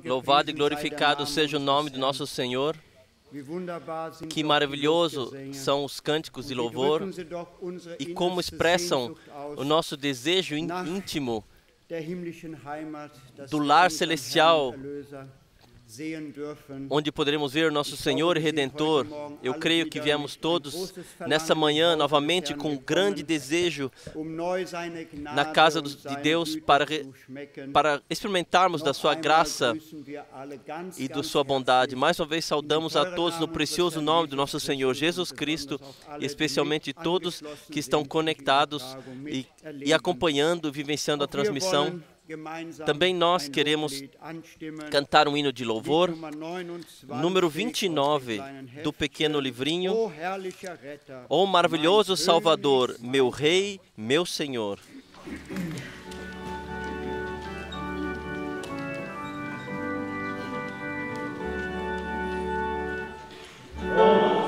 Louvado e glorificado seja o nome do nosso Senhor. Que maravilhoso são os cânticos de louvor e como expressam o nosso desejo íntimo do lar celestial, onde poderemos ver o nosso Senhor e Redentor. Eu creio que viemos todos nessa manhã novamente com um grande desejo na casa de Deus para experimentarmos da sua graça e da sua bondade. Mais uma vez saudamos a todos no precioso nome do nosso Senhor Jesus Cristo, e especialmente todos que estão conectados e acompanhando, vivenciando a transmissão. Também nós queremos cantar um hino de louvor, número 29 do pequeno livrinho. Ó maravilhoso Salvador, meu Rei, meu Senhor. Und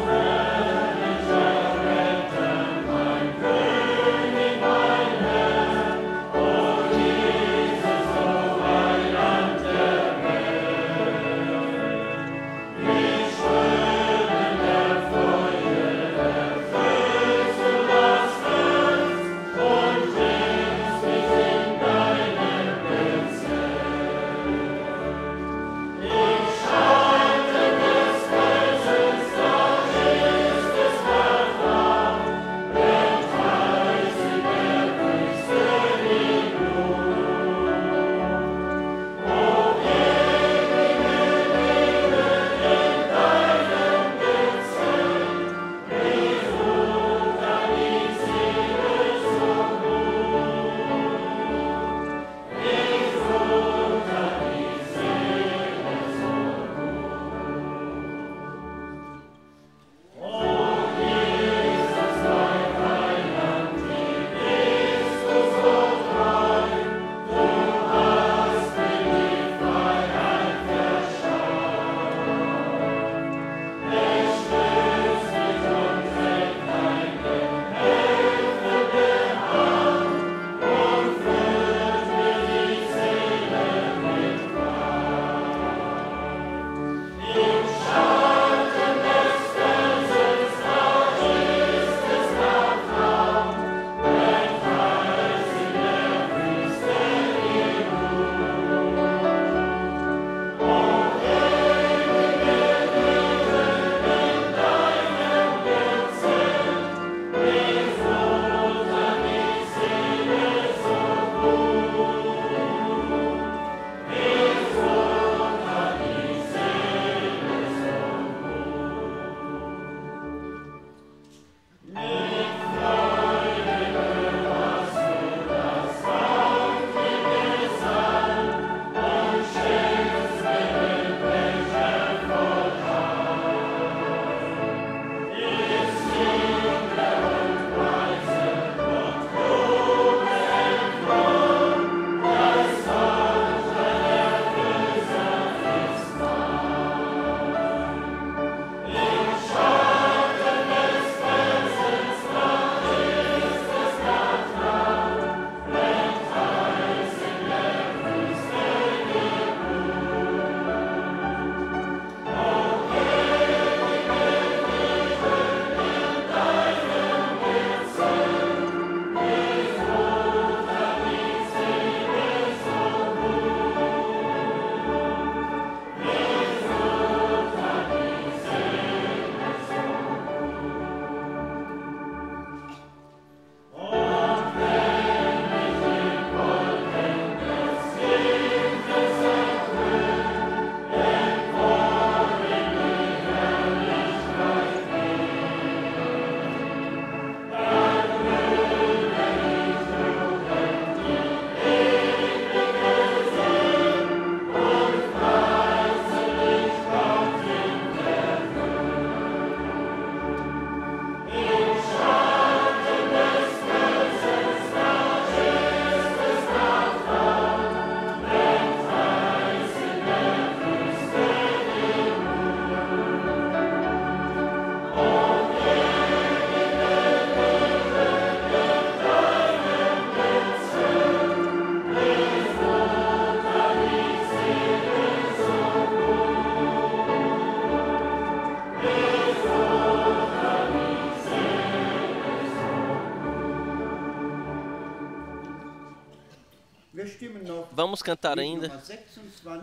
vamos cantar ainda.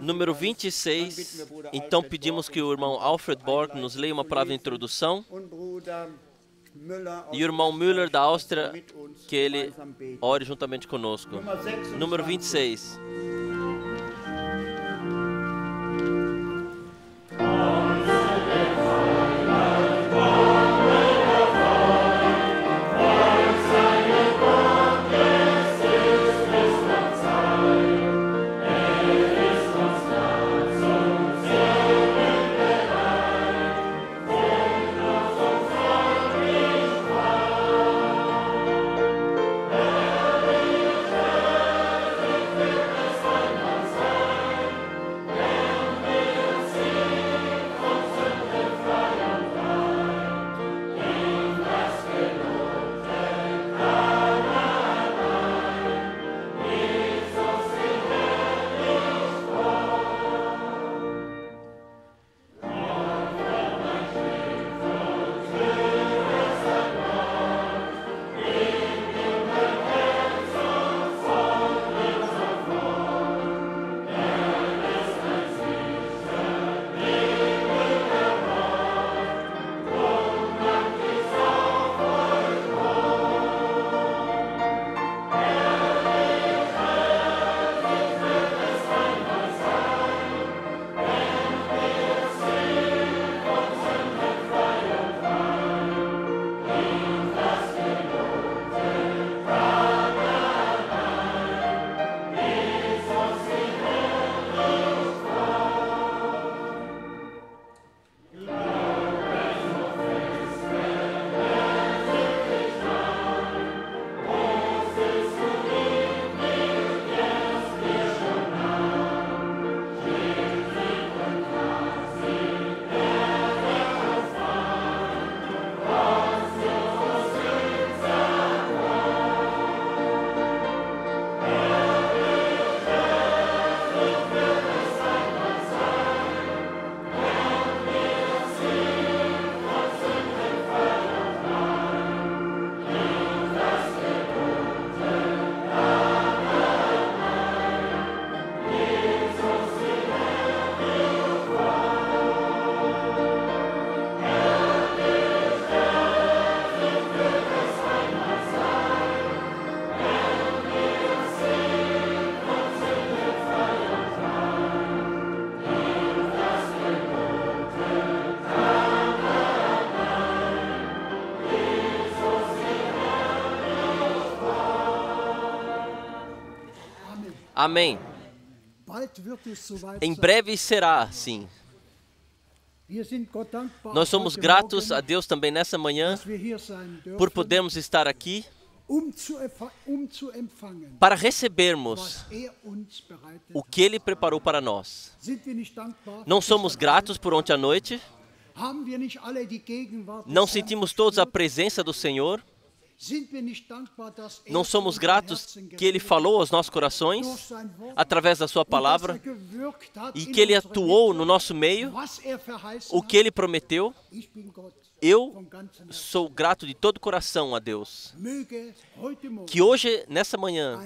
Número 26. Então pedimos que o irmão Alfred Borg nos leia uma palavra de introdução. E o irmão Müller da Áustria, que ele ore juntamente conosco. Número 26. Amém. Em breve será assim. Nós somos gratos a Deus também nessa manhã por podermos estar aqui para recebermos o que Ele preparou para nós. Não somos gratos por ontem à noite? Não sentimos todos a presença do Senhor? Não somos gratos que Ele falou aos nossos corações através da Sua palavra e que Ele atuou no nosso meio, o que Ele prometeu? Eu sou grato de todo o coração a Deus. Que hoje, nessa manhã,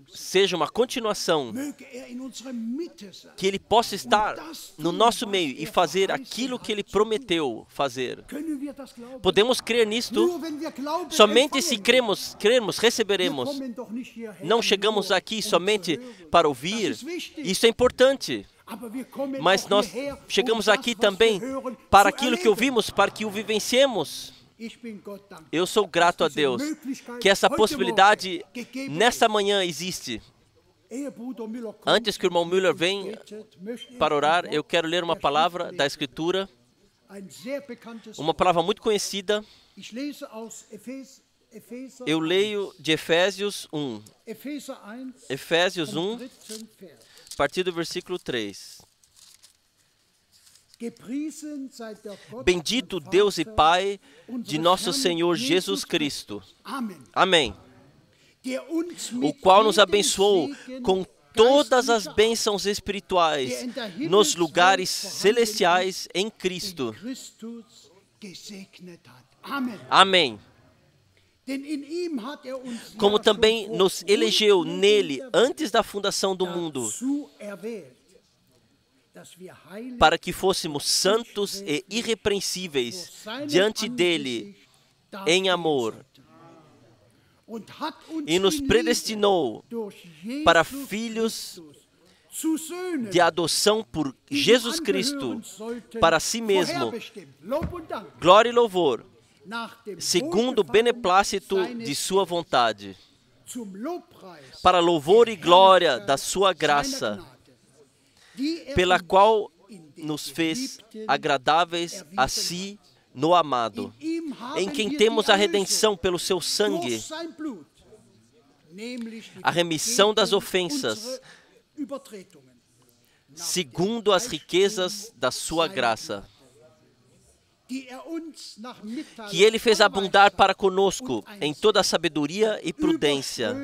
seja uma continuação, que Ele possa estar no nosso meio e fazer aquilo que Ele prometeu fazer. Podemos crer nisto? Somente se crermos, receberemos. Não chegamos aqui somente para ouvir, isso é importante. Mas nós chegamos aqui também para aquilo que ouvimos, para que o vivenciemos. Eu sou grato a Deus que essa possibilidade nessa manhã existe. Antes que o irmão Müller venha para orar, eu quero ler uma palavra da Escritura, uma palavra muito conhecida. Eu leio de Efésios 1. Efésios 1, a partir do versículo 3. Bendito Deus e Pai de nosso Senhor Jesus Cristo. Amém. O qual nos abençoou com todas as bênçãos espirituais nos lugares celestiais em Cristo. Amém. como também nos elegeu nele antes da fundação do mundo, para que fôssemos santos e irrepreensíveis diante dele em amor, e nos predestinou para filhos de adoção por Jesus Cristo, para si mesmo, glória e louvor, segundo o beneplácito de sua vontade, para louvor e glória da sua graça, pela qual nos fez agradáveis a si no amado, em quem temos a redenção pelo seu sangue, a remissão das ofensas, segundo as riquezas da sua graça, que ele fez abundar para conosco em toda a sabedoria e prudência.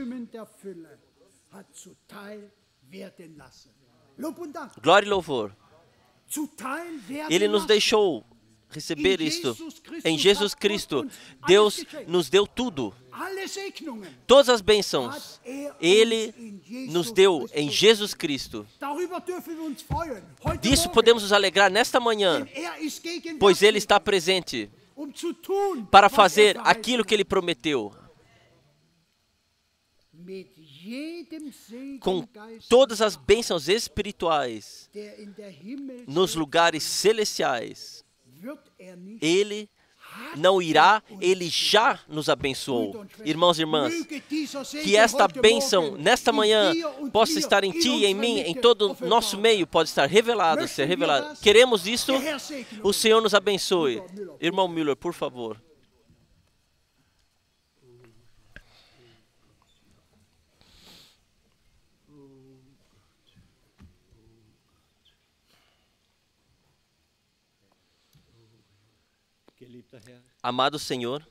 Glória e louvor. Ele nos deixou receber isto em Jesus Cristo. Deus nos deu tudo. Todas as bênçãos Ele nos deu em Jesus Cristo. Disso podemos nos alegrar nesta manhã, pois Ele está presente para fazer aquilo que Ele prometeu. Com todas as bênçãos espirituais nos lugares celestiais, Ele não irá, Ele já nos abençoou. Irmãos e irmãs, que esta bênção nesta manhã possa estar em ti e em mim, em todo o nosso meio, pode estar revelado, ser revelado. Queremos isto? O Senhor nos abençoe. Irmão Müller, por favor. Amado Senhor,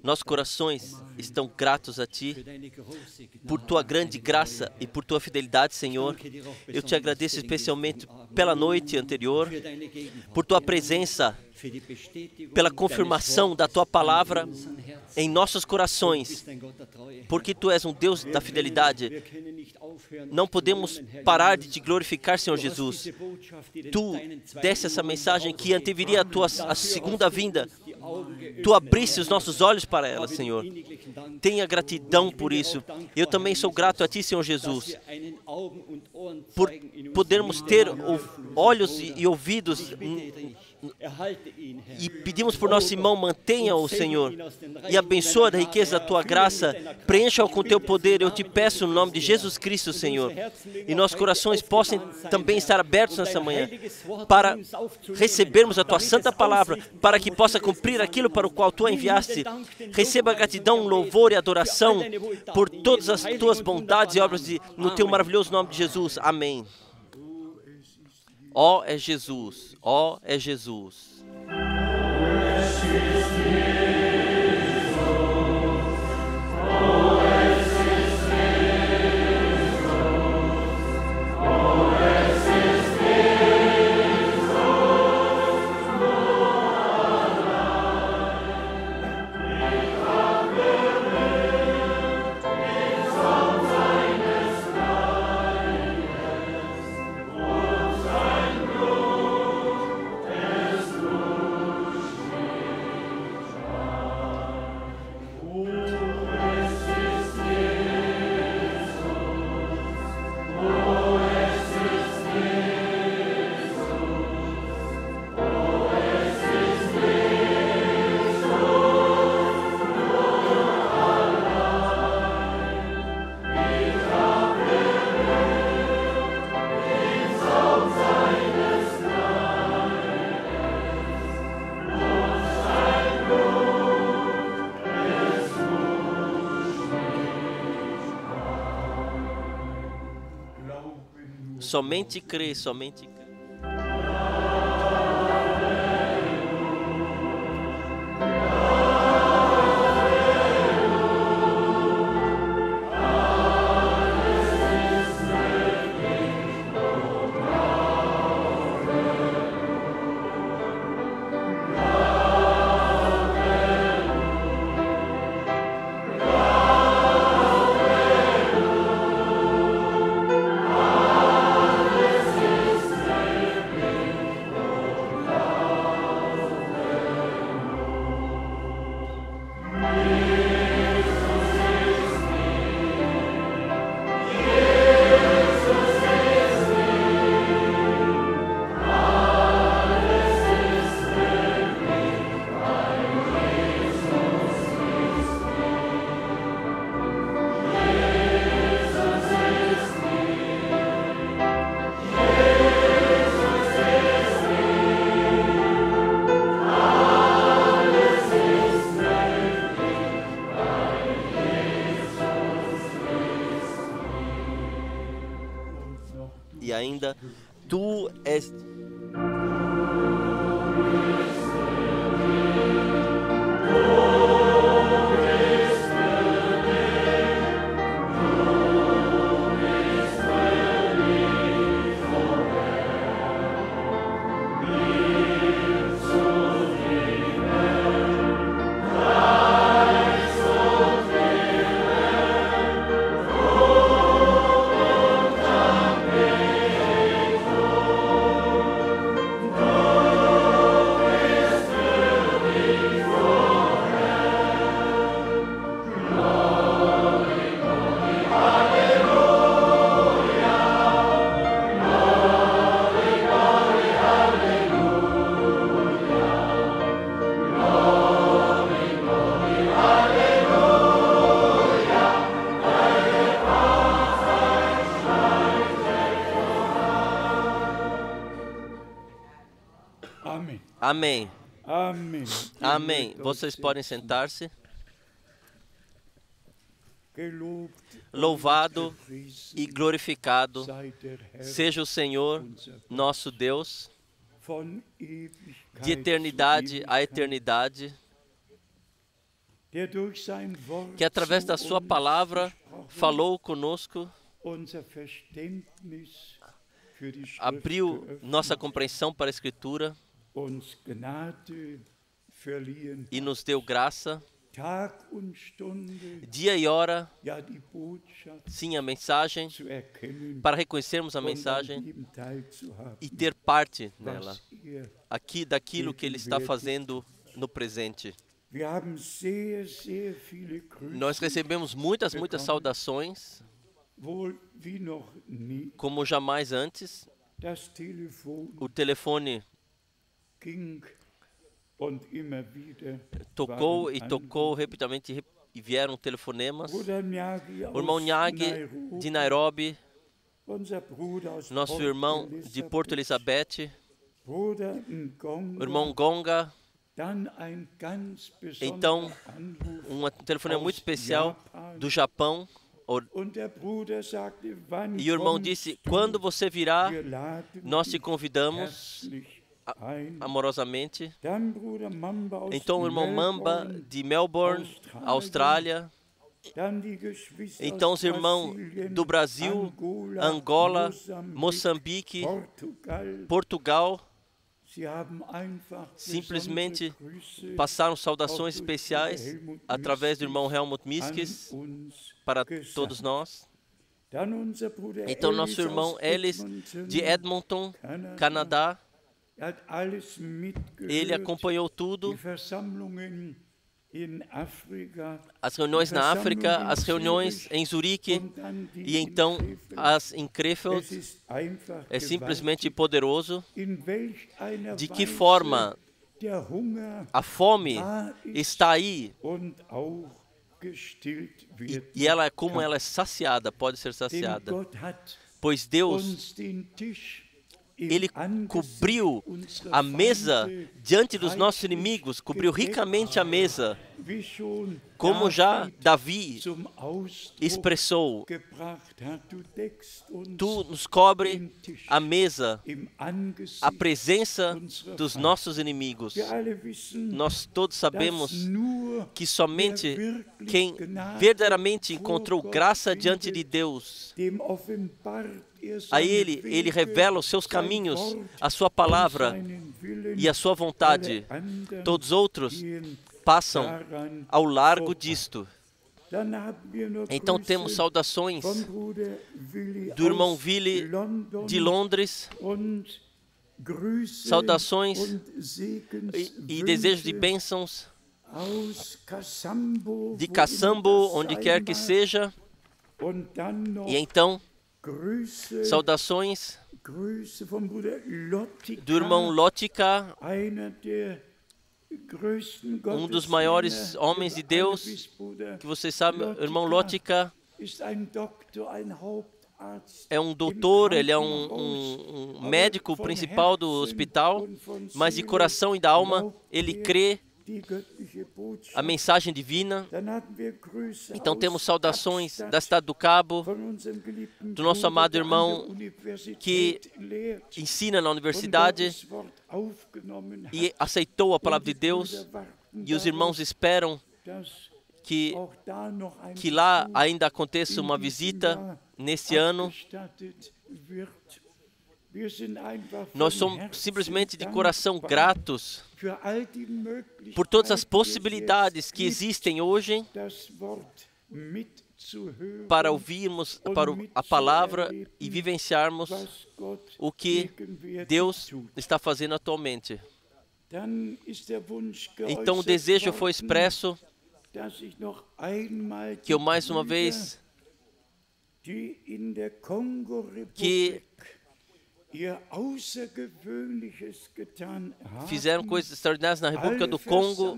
nossos corações estão gratos a Ti por Tua grande graça e por Tua fidelidade, Senhor. Eu te agradeço especialmente pela noite anterior, por Tua presença, pela confirmação da Tua palavra em nossos corações, porque Tu és um Deus da fidelidade. Não podemos parar de Te glorificar, Senhor Jesus. Tu deste essa mensagem que anteviria a segunda vinda. Tu abriste os nossos olhos para ela, Senhor. Tenha gratidão por isso. Eu também sou grato a Ti, Senhor Jesus, por podermos ter olhos e ouvidos. E pedimos por nosso irmão, mantenha-o, Senhor, e abençoa da riqueza da Tua graça, preencha-o com Teu poder. Eu te peço no nome de Jesus Cristo, Senhor, e nossos corações possam também estar abertos nessa manhã, para recebermos a Tua santa palavra, para que possa cumprir aquilo para o qual Tu a enviaste. Receba gratidão, louvor e adoração por todas as Tuas bondades e obras no Teu maravilhoso nome de Jesus. Amém. Ó é Jesus, ó é Jesus. Somente crê, somente crê. e ainda tu és... Amém. Amém. Amém. Vocês podem sentar-se. Louvado e glorificado seja o Senhor, nosso Deus, de eternidade a eternidade, que através da sua palavra falou conosco, abriu nossa compreensão para a Escritura e nos deu graça, dia e hora, sim, a mensagem, para reconhecermos a mensagem e ter parte nela, aqui daquilo que Ele está fazendo no presente. Nós recebemos muitas saudações, como jamais antes. O telefone tocou e tocou repetidamente e vieram telefonemas. O irmão Nyagi de Nairobi, nosso irmão de Porto Elizabeth, o irmão Gonga. Então, um telefone muito especial do Japão. E o irmão disse: quando você virá, nós te convidamos amorosamente. Então o irmão Mamba de Melbourne, Austrália. Então os irmãos do Brasil, Angola, Moçambique, Portugal, simplesmente passaram saudações especiais através do irmão Helmut Miskis para todos nós. Então nosso irmão Ellis de Edmonton, Canadá, ele acompanhou tudo, as reuniões na África, as reuniões em Zurique e então as em Krefeld. É simplesmente poderoso de que forma a fome está aí e ela, como ela é saciada, pode ser saciada, pois Deus, Ele cobriu a mesa diante dos nossos inimigos, cobriu ricamente a mesa, como já Davi expressou. Tu nos cobre a mesa, a presença dos nossos inimigos. Nós todos sabemos que somente quem verdadeiramente encontrou graça diante de Deus, a Ele revela os seus caminhos, a sua palavra e a sua vontade. Todos os outros passam ao largo disto. Então temos saudações do irmão Willi de Londres, saudações e desejos de bênçãos de Caçambo, onde quer que seja. E então saudações do irmão Lotika, um dos maiores homens de Deus, que vocês sabem. O irmão Lotika é um doutor, ele é um médico principal do hospital, mas de coração e da alma ele crê a mensagem divina. Então temos saudações da cidade do Cabo, do nosso amado irmão que ensina na universidade e aceitou a palavra de Deus, e os irmãos esperam que lá ainda aconteça uma visita nesse ano. Nós somos simplesmente de coração gratos por todas as possibilidades que existem hoje para ouvirmos a palavra e vivenciarmos o que Deus está fazendo atualmente. Então o desejo foi expresso que eu mais uma vez que fizeram coisas extraordinárias na República do Congo,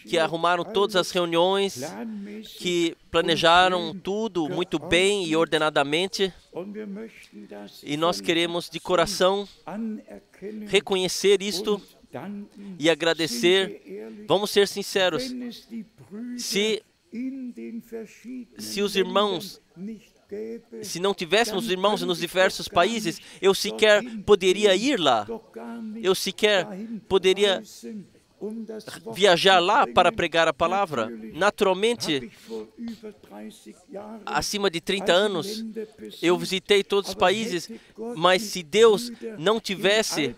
que arrumaram todas as reuniões, que planejaram tudo muito bem e ordenadamente. E nós queremos de coração reconhecer isto e agradecer. Vamos ser sinceros, se os irmãos, se não tivéssemos irmãos nos diversos países, eu sequer poderia ir lá. Eu sequer poderia viajar lá para pregar a palavra. Naturalmente, acima de 30 anos, eu visitei todos os países, mas se Deus não tivesse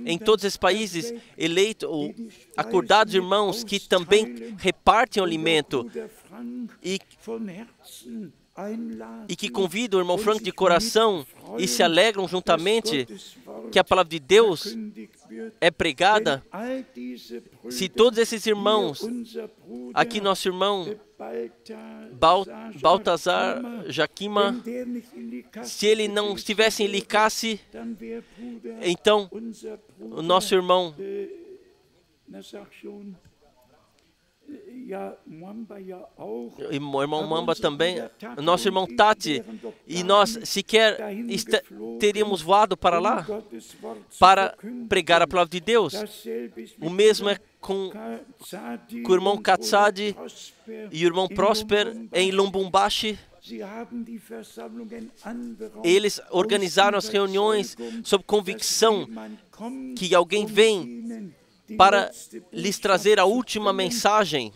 em todos esses países eleito ou acordado irmãos que também repartem o alimento e que convidam o irmão Frank de coração e se alegram juntamente que a palavra de Deus é pregada, se todos esses irmãos, aqui nosso irmão Baltazar Jaquima, se ele não estivesse em Licasse, então o nosso irmão o irmão Mamba também, nosso irmão Tati, e nós sequer teríamos voado para lá para pregar a palavra de Deus. O mesmo é com o irmão Katsadi e o irmão Prosper em Lumbumbashi. Eles organizaram as reuniões sob convicção que alguém vem para lhes trazer a última mensagem.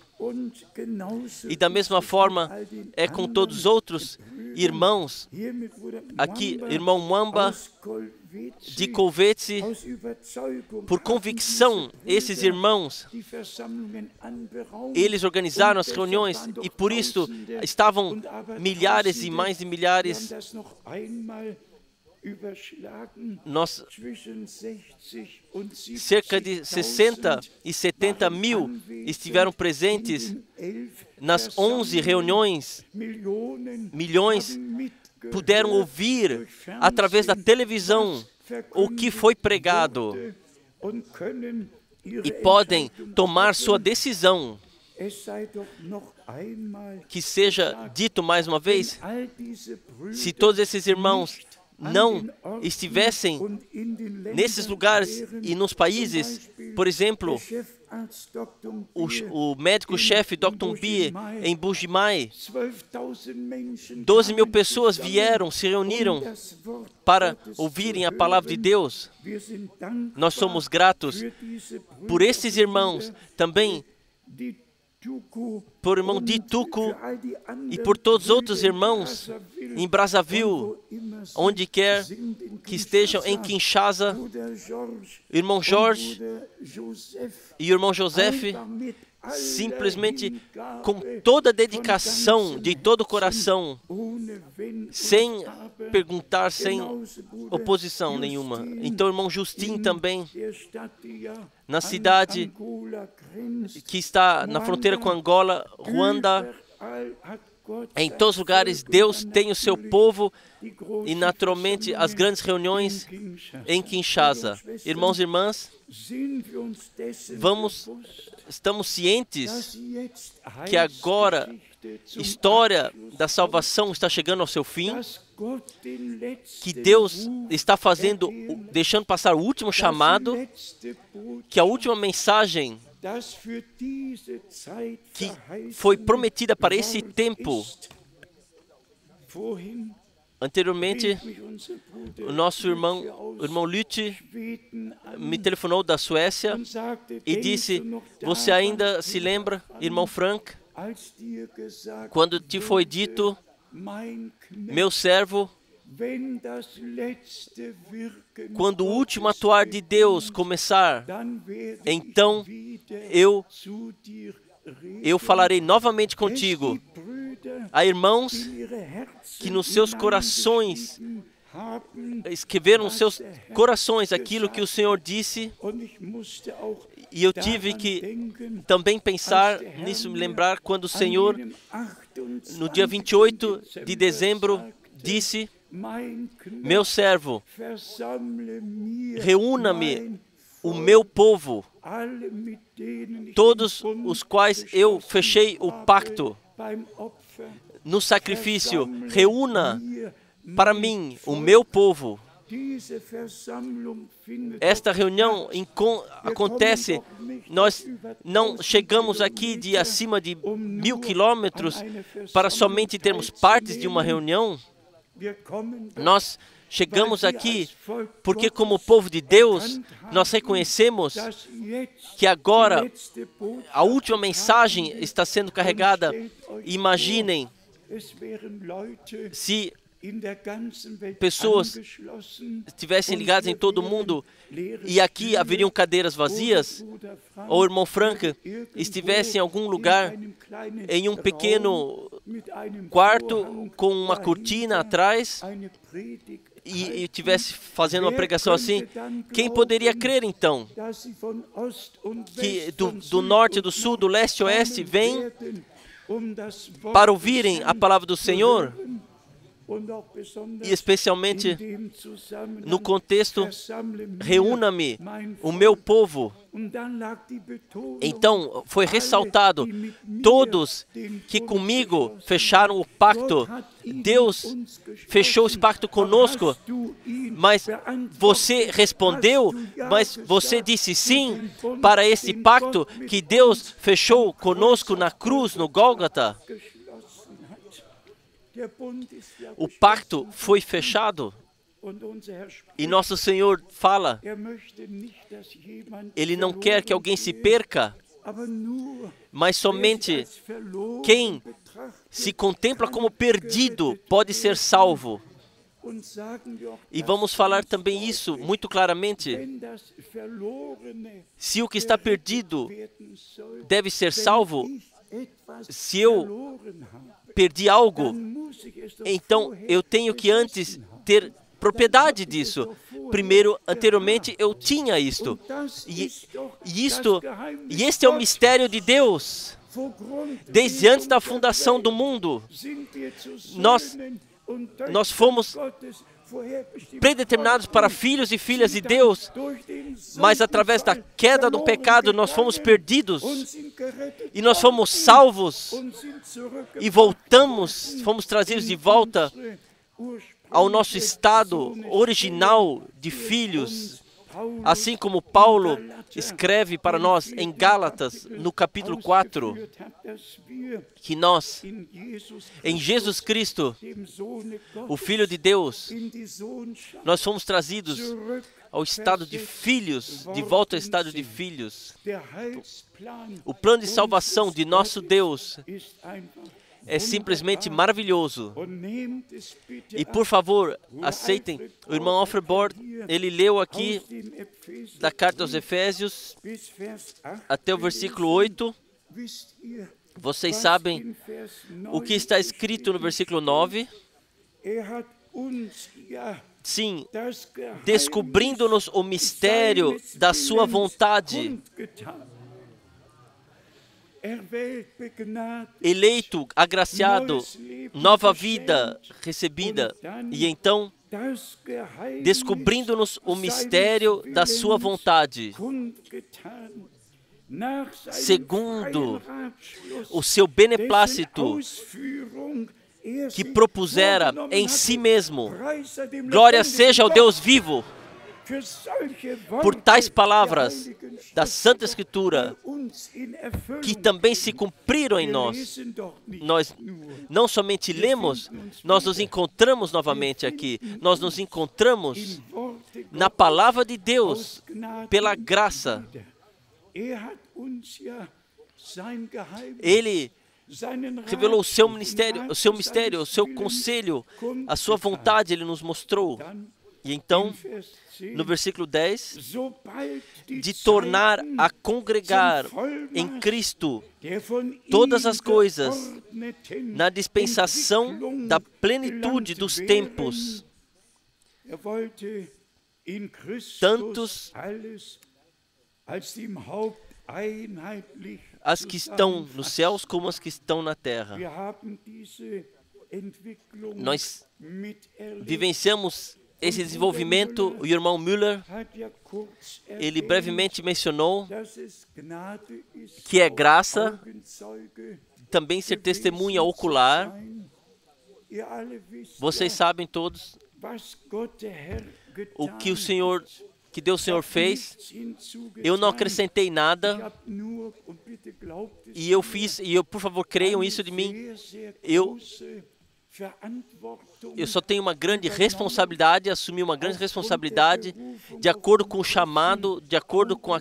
E da mesma forma é com todos os outros irmãos. Aqui, irmão Mwamba de Kolwezi, por convicção, esses irmãos, eles organizaram as reuniões e por isso estavam milhares e mais de milhares. Cerca de 60 e 70 mil estiveram presentes nas 11 reuniões. Milhões puderam ouvir através da televisão o que foi pregado e podem tomar sua decisão. Que seja dito mais uma vez, se todos esses irmãos não estivessem nesses lugares e nos países, por exemplo, o médico-chefe Dr. Mbie em Bujimai, 12 mil pessoas vieram, se reuniram para ouvirem a palavra de Deus. Nós somos gratos por esses irmãos, também por irmão Dituco e por todos os outros irmãos em Brazzaville, onde quer que estejam, em Kinshasa, irmão Jorge e irmão Joseph, simplesmente com toda a dedicação, de todo o coração, sem perguntar, sem oposição nenhuma. Então, irmão Justin também, na cidade que está na fronteira com Angola, Ruanda, em todos os lugares, Deus tem o seu povo e, naturalmente, as grandes reuniões em Kinshasa. Irmãos e irmãs, estamos cientes que agora a história da salvação está chegando ao seu fim, que Deus está deixando passar o último chamado, que a última mensagem que foi prometida para esse tempo. Anteriormente, o nosso irmão Lüthi me telefonou da Suécia e disse: você ainda se lembra, irmão Frank, quando te foi dito, meu servo, quando o último atuar de Deus começar, então eu falarei novamente contigo. Há irmãos que nos seus corações escreveram nos seus corações aquilo que o Senhor disse, e eu tive que também pensar nisso, me lembrar quando o Senhor, no dia 28 de dezembro, disse: meu servo, reúna-me o meu povo, todos os quais eu fechei o pacto no sacrifício, reúna para mim o meu povo. Esta reunião acontece, nós não chegamos aqui de acima de 1000 quilômetros para somente termos partes de uma reunião. Nós chegamos aqui porque, como povo de Deus, nós reconhecemos que agora a última mensagem está sendo carregada. Imaginem se pessoas estivessem ligadas em todo o mundo e aqui haveriam cadeiras vazias, ou o irmão Frank estivesse em algum lugar, em um pequeno quarto com uma cortina atrás e estivesse fazendo uma pregação assim. Quem poderia crer então que do norte, do sul, do leste, oeste vem para ouvirem a palavra do Senhor? E especialmente no contexto, reúna-me o meu povo. Então foi ressaltado, todos que comigo fecharam o pacto, Deus fechou esse pacto conosco, mas você respondeu, mas você disse sim para esse pacto que Deus fechou conosco na cruz, no Gólgota. O pacto foi fechado e nosso Senhor fala, Ele não quer que alguém se perca, mas somente quem se contempla como perdido pode ser salvo. E vamos falar também isso muito claramente. Se o que está perdido deve ser salvo, se eu perdi algo, então eu tenho que antes ter propriedade disso. Primeiro, anteriormente, eu tinha isto. E este é o mistério de Deus. Desde antes da fundação do mundo, nós fomos predeterminados para filhos e filhas de Deus, mas através da queda do pecado nós fomos perdidos e nós fomos salvos e fomos trazidos de volta ao nosso estado original de filhos, assim como Paulo escreve para nós em Gálatas, no capítulo 4, que nós, em Jesus Cristo, o Filho de Deus, nós fomos trazidos ao estado de filhos, de volta ao estado de filhos. O plano de salvação de nosso Deus é simplesmente maravilhoso. E por favor, aceitem. O irmão Alfred Bord, ele leu aqui da carta aos Efésios até o versículo 8. Vocês sabem o que está escrito no versículo 9? Sim, descobrindo-nos o mistério da sua vontade. Eleito, agraciado, nova vida recebida, e então descobrindo-nos o mistério da sua vontade, segundo o seu beneplácito que propusera em si mesmo. Glória seja ao Deus vivo. por tais palavras da Santa Escritura que também se cumpriram em nós. Nós não somente lemos, nós nos encontramos novamente aqui. Nós nos encontramos na palavra de Deus, pela graça. Ele revelou o seu mistério, o seu conselho, a sua vontade, ele nos mostrou. E então, no versículo 10, de tornar a congregar em Cristo todas as coisas na dispensação da plenitude dos tempos, tantos as que estão nos céus como as que estão na terra. Nós vivenciamos esse desenvolvimento. O irmão Müller, ele brevemente mencionou que é graça também ser testemunha ocular. Vocês sabem todos o que que Deus Senhor fez. Eu não acrescentei nada, e eu, por favor, creiam isso de mim. Eu só tenho uma grande responsabilidade, assumi uma grande responsabilidade, de acordo com o chamado, de acordo com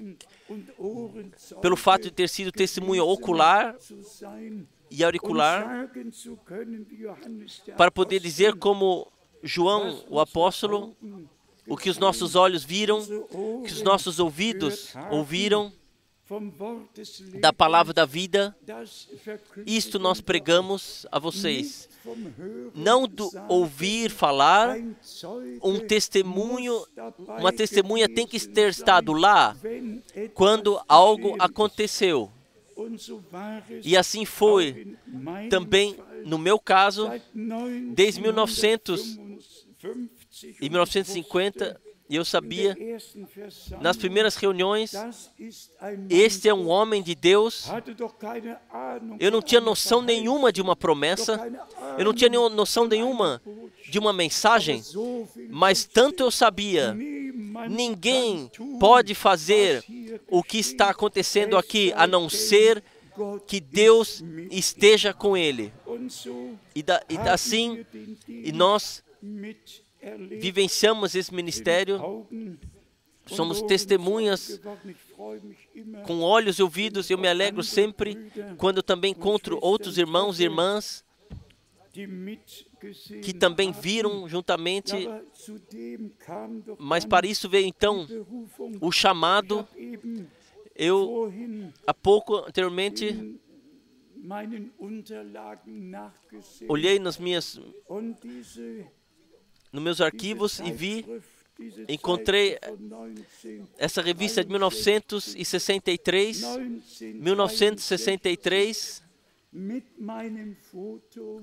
pelo fato de ter sido testemunha ocular e auricular, para poder dizer como João, o apóstolo, o que os nossos olhos viram, o que os nossos ouvidos ouviram da palavra da vida. Isto nós pregamos a vocês. Não do ouvir falar, uma testemunha tem que ter estado lá quando algo aconteceu. E assim foi também no meu caso, desde 1950, e eu sabia, nas primeiras reuniões, este é um homem de Deus. Eu não tinha noção nenhuma de uma promessa, eu não tinha noção nenhuma de uma mensagem, mas tanto eu sabia, ninguém pode fazer o que está acontecendo aqui, a não ser que Deus esteja com ele. E nós vivenciamos esse ministério, somos testemunhas com olhos e ouvidos. Eu me alegro sempre quando eu também encontro outros irmãos e irmãs que também viram juntamente, mas para isso veio então o chamado. Eu, há pouco anteriormente, olhei nos meus arquivos e encontrei essa revista de 1963,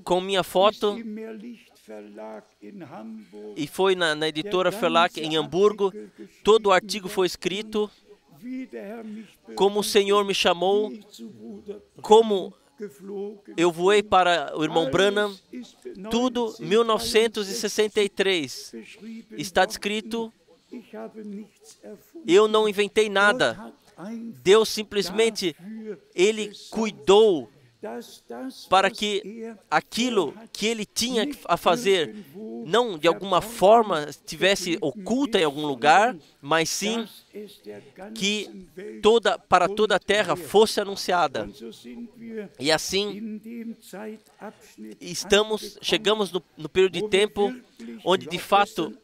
com minha foto, e foi na editora Verlag em Hamburgo. Todo o artigo foi escrito como o Senhor me chamou, como eu voei para o irmão Branham. Tudo 1963 está descrito. Eu não inventei nada. Deus simplesmente, Ele cuidou para que aquilo que Ele tinha a fazer não de alguma forma estivesse oculta em algum lugar, mas sim que para toda a terra fosse anunciada. E assim chegamos no período de tempo onde de fato,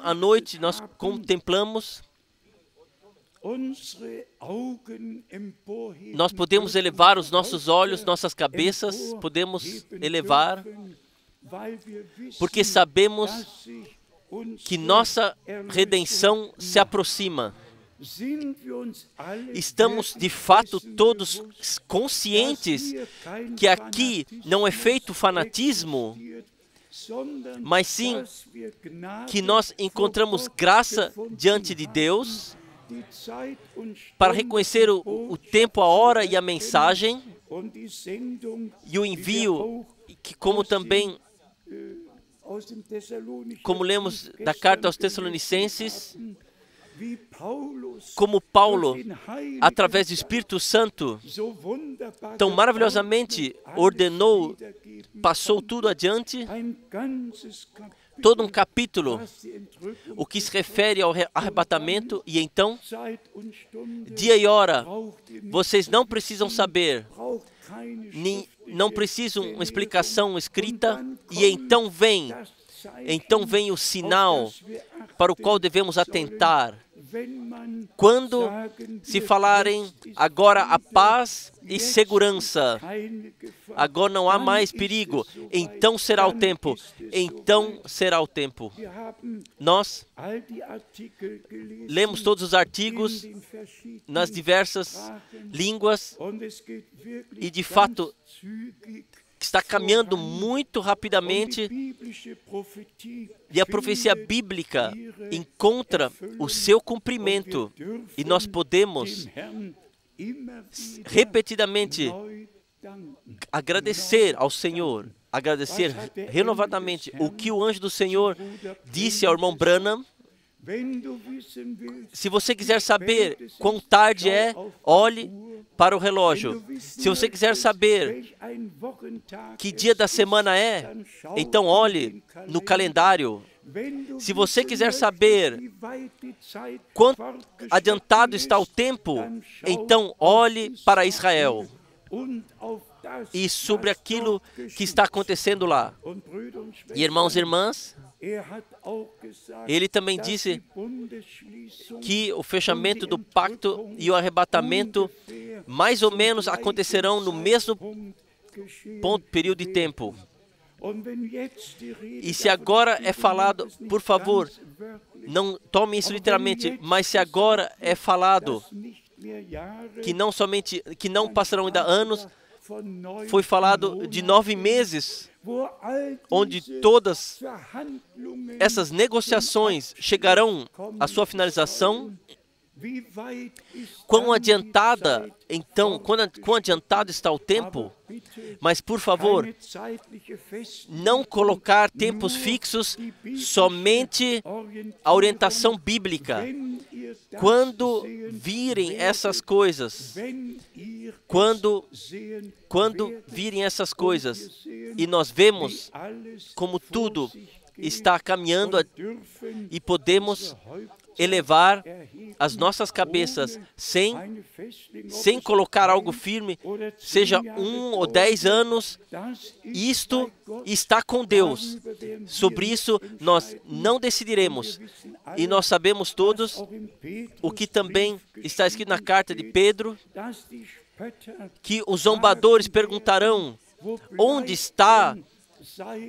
à noite nós contemplamos. Nós podemos elevar os nossos olhos, nossas cabeças, podemos elevar, porque sabemos que nossa redenção se aproxima. Estamos de fato todos conscientes que aqui não é feito fanatismo, mas sim que nós encontramos graça diante de Deus para reconhecer o tempo, a hora e a mensagem e o envio, que como também como lemos da carta aos Tessalonicenses, como Paulo, através do Espírito Santo, tão maravilhosamente ordenou, passou tudo adiante, todo um capítulo, o que se refere ao arrebatamento, e então, dia e hora, vocês não precisam saber, não precisam uma explicação escrita, e então vem o sinal para o qual devemos atentar. Quando se falarem agora a paz e segurança, agora não há mais perigo, então será o tempo, então será o tempo. Nós lemos todos os artigos nas diversas línguas e de fato está caminhando muito rapidamente, e a profecia bíblica encontra o seu cumprimento, e nós podemos repetidamente agradecer ao Senhor, agradecer renovadamente o que o anjo do Senhor disse ao irmão Branham. Se você quiser saber quão tarde é, olhe para o relógio. Se você quiser saber que dia da semana é, então olhe no calendário. Se você quiser saber quanto adiantado está o tempo, então olhe para Israel e sobre aquilo que está acontecendo lá. E irmãos e irmãs, ele também disse que o fechamento do pacto e o arrebatamento mais ou menos acontecerão no mesmo período de tempo. E se agora é falado, por favor, não tome isso literalmente, mas se agora é falado que não passarão ainda anos, foi falado de 9 meses, onde todas essas negociações chegarão à sua finalização. Quão adiantada, então, quão adiantado está o tempo? Mas, por favor, não colocar tempos fixos, somente a orientação bíblica. Quando virem essas coisas, quando virem essas coisas, e nós vemos como tudo está caminhando e podemos elevar as nossas cabeças sem colocar algo firme, seja 1 ou 10 anos, isto está com Deus. Sobre isso nós não decidiremos. E nós sabemos todos o que também está escrito na carta de Pedro, que os zombadores perguntarão: onde está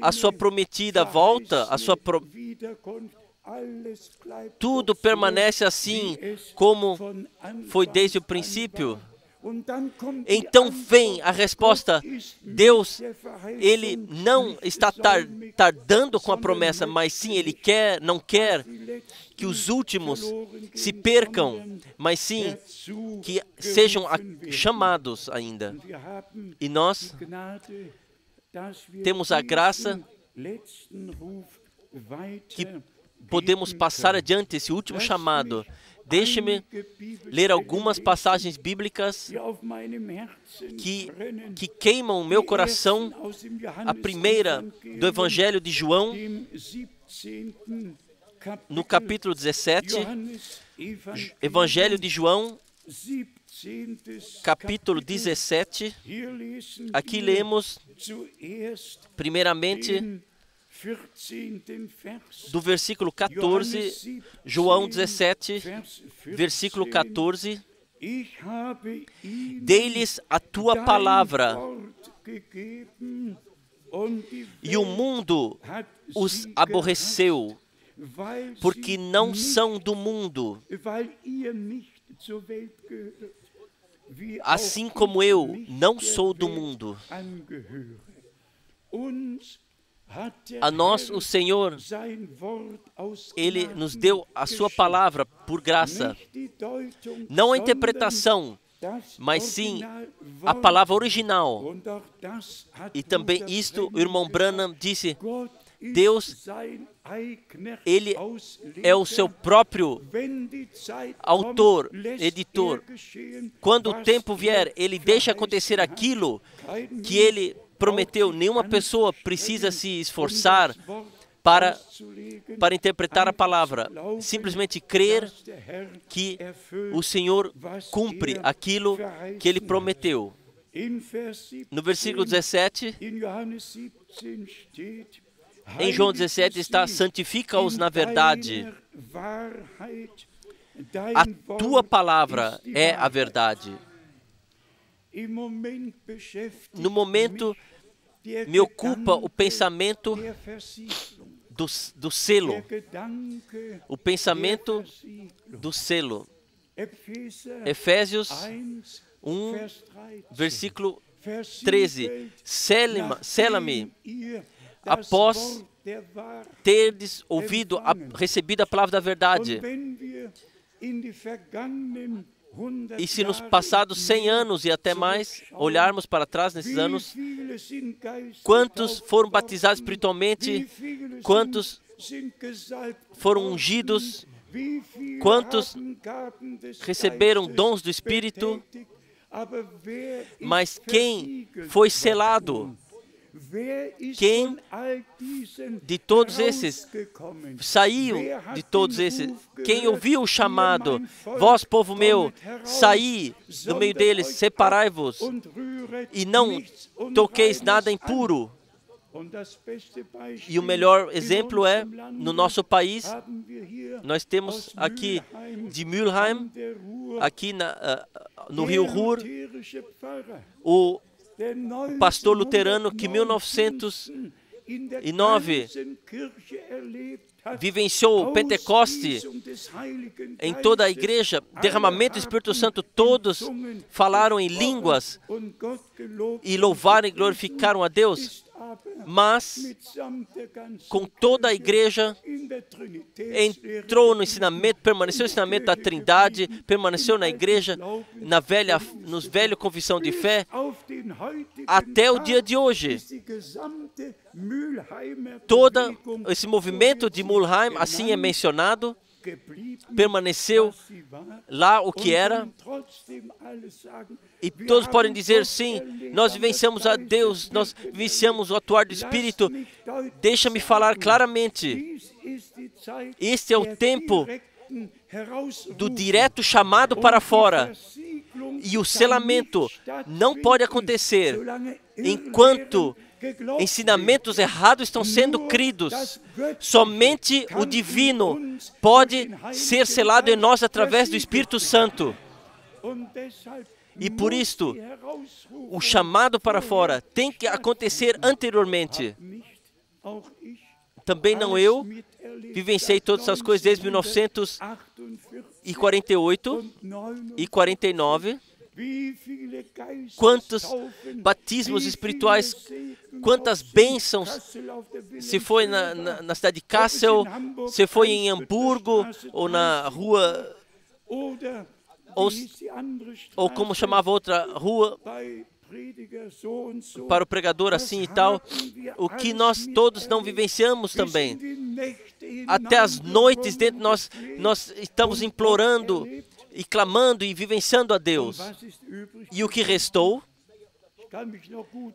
a sua prometida volta, tudo permanece assim como foi desde o princípio. Então vem a resposta: Deus, Ele não está tardando com a promessa, mas sim, Ele não quer que os últimos se percam, mas sim que sejam chamados ainda. E nós temos a graça que podemos passar adiante esse último chamado. Deixe-me ler algumas passagens bíblicas que queimam o meu coração. A primeira, do Evangelho de João, no capítulo 17. Evangelho de João, capítulo 17. Aqui lemos, primeiramente, do versículo 14, João 17, versículo 14, dei-lhes a tua palavra, e o mundo os aborreceu, porque não são do mundo, assim como eu não sou do mundo. A nós, o Senhor, Ele nos deu a sua palavra por graça. Não a interpretação, mas sim a palavra original. E também isto, o irmão Branham disse, Deus, Ele é o seu próprio autor, editor. Quando o tempo vier, Ele deixa acontecer aquilo que Ele prometeu. Nenhuma pessoa precisa se esforçar para interpretar a palavra. Simplesmente crer que o Senhor cumpre aquilo que Ele prometeu. No versículo 17, em João 17 está: santifica-os na verdade. A tua palavra é a verdade. No momento, me ocupa o pensamento do selo. O pensamento do selo. Efésios 1, versículo 13. Sela-me após terdes recebido a palavra da verdade. E se nos passados 100 anos e até mais, olharmos para trás nesses anos, quantos foram batizados espiritualmente, quantos foram ungidos, quantos receberam dons do Espírito, mas quem foi selado? Quem de todos esses saiu de todos esses? Quem ouviu o chamado? Vós, povo meu, saí do meio deles, separai-vos e não toqueis nada impuro. E o melhor exemplo é, no nosso país, nós temos aqui de Mülheim, aqui no Rio Ruhr, o pastor luterano que em 1909 vivenciou o Pentecoste em toda a igreja, derramamento do Espírito Santo, todos falaram em línguas e louvaram e glorificaram a Deus, mas com toda a igreja entrou no ensinamento, permaneceu no ensinamento da Trindade, permaneceu na igreja, nos velha confissão de fé, até o dia de hoje. Todo esse movimento de Mülheim, assim é mencionado, permaneceu lá o que era, e todos podem dizer: sim, nós vivenciamos a Deus, nós vivenciamos o atuar do Espírito. Deixa-me falar claramente, este é o tempo do direto chamado para fora, e o selamento não pode acontecer enquanto ensinamentos errados estão sendo cridos. Somente o divino pode ser selado em nós através do Espírito Santo. E por isto, o chamado para fora tem que acontecer anteriormente. Também não eu vivenciei todas essas coisas desde 1948 e 49. Quantos batismos espirituais, quantas bênçãos, se foi na cidade de Kassel, se foi em Hamburgo, ou na rua, ou como chamava outra rua, para o pregador assim e tal, o que nós todos não vivenciamos também. Até as noites dentro nós estamos implorando e clamando e vivenciando a Deus. E o que restou,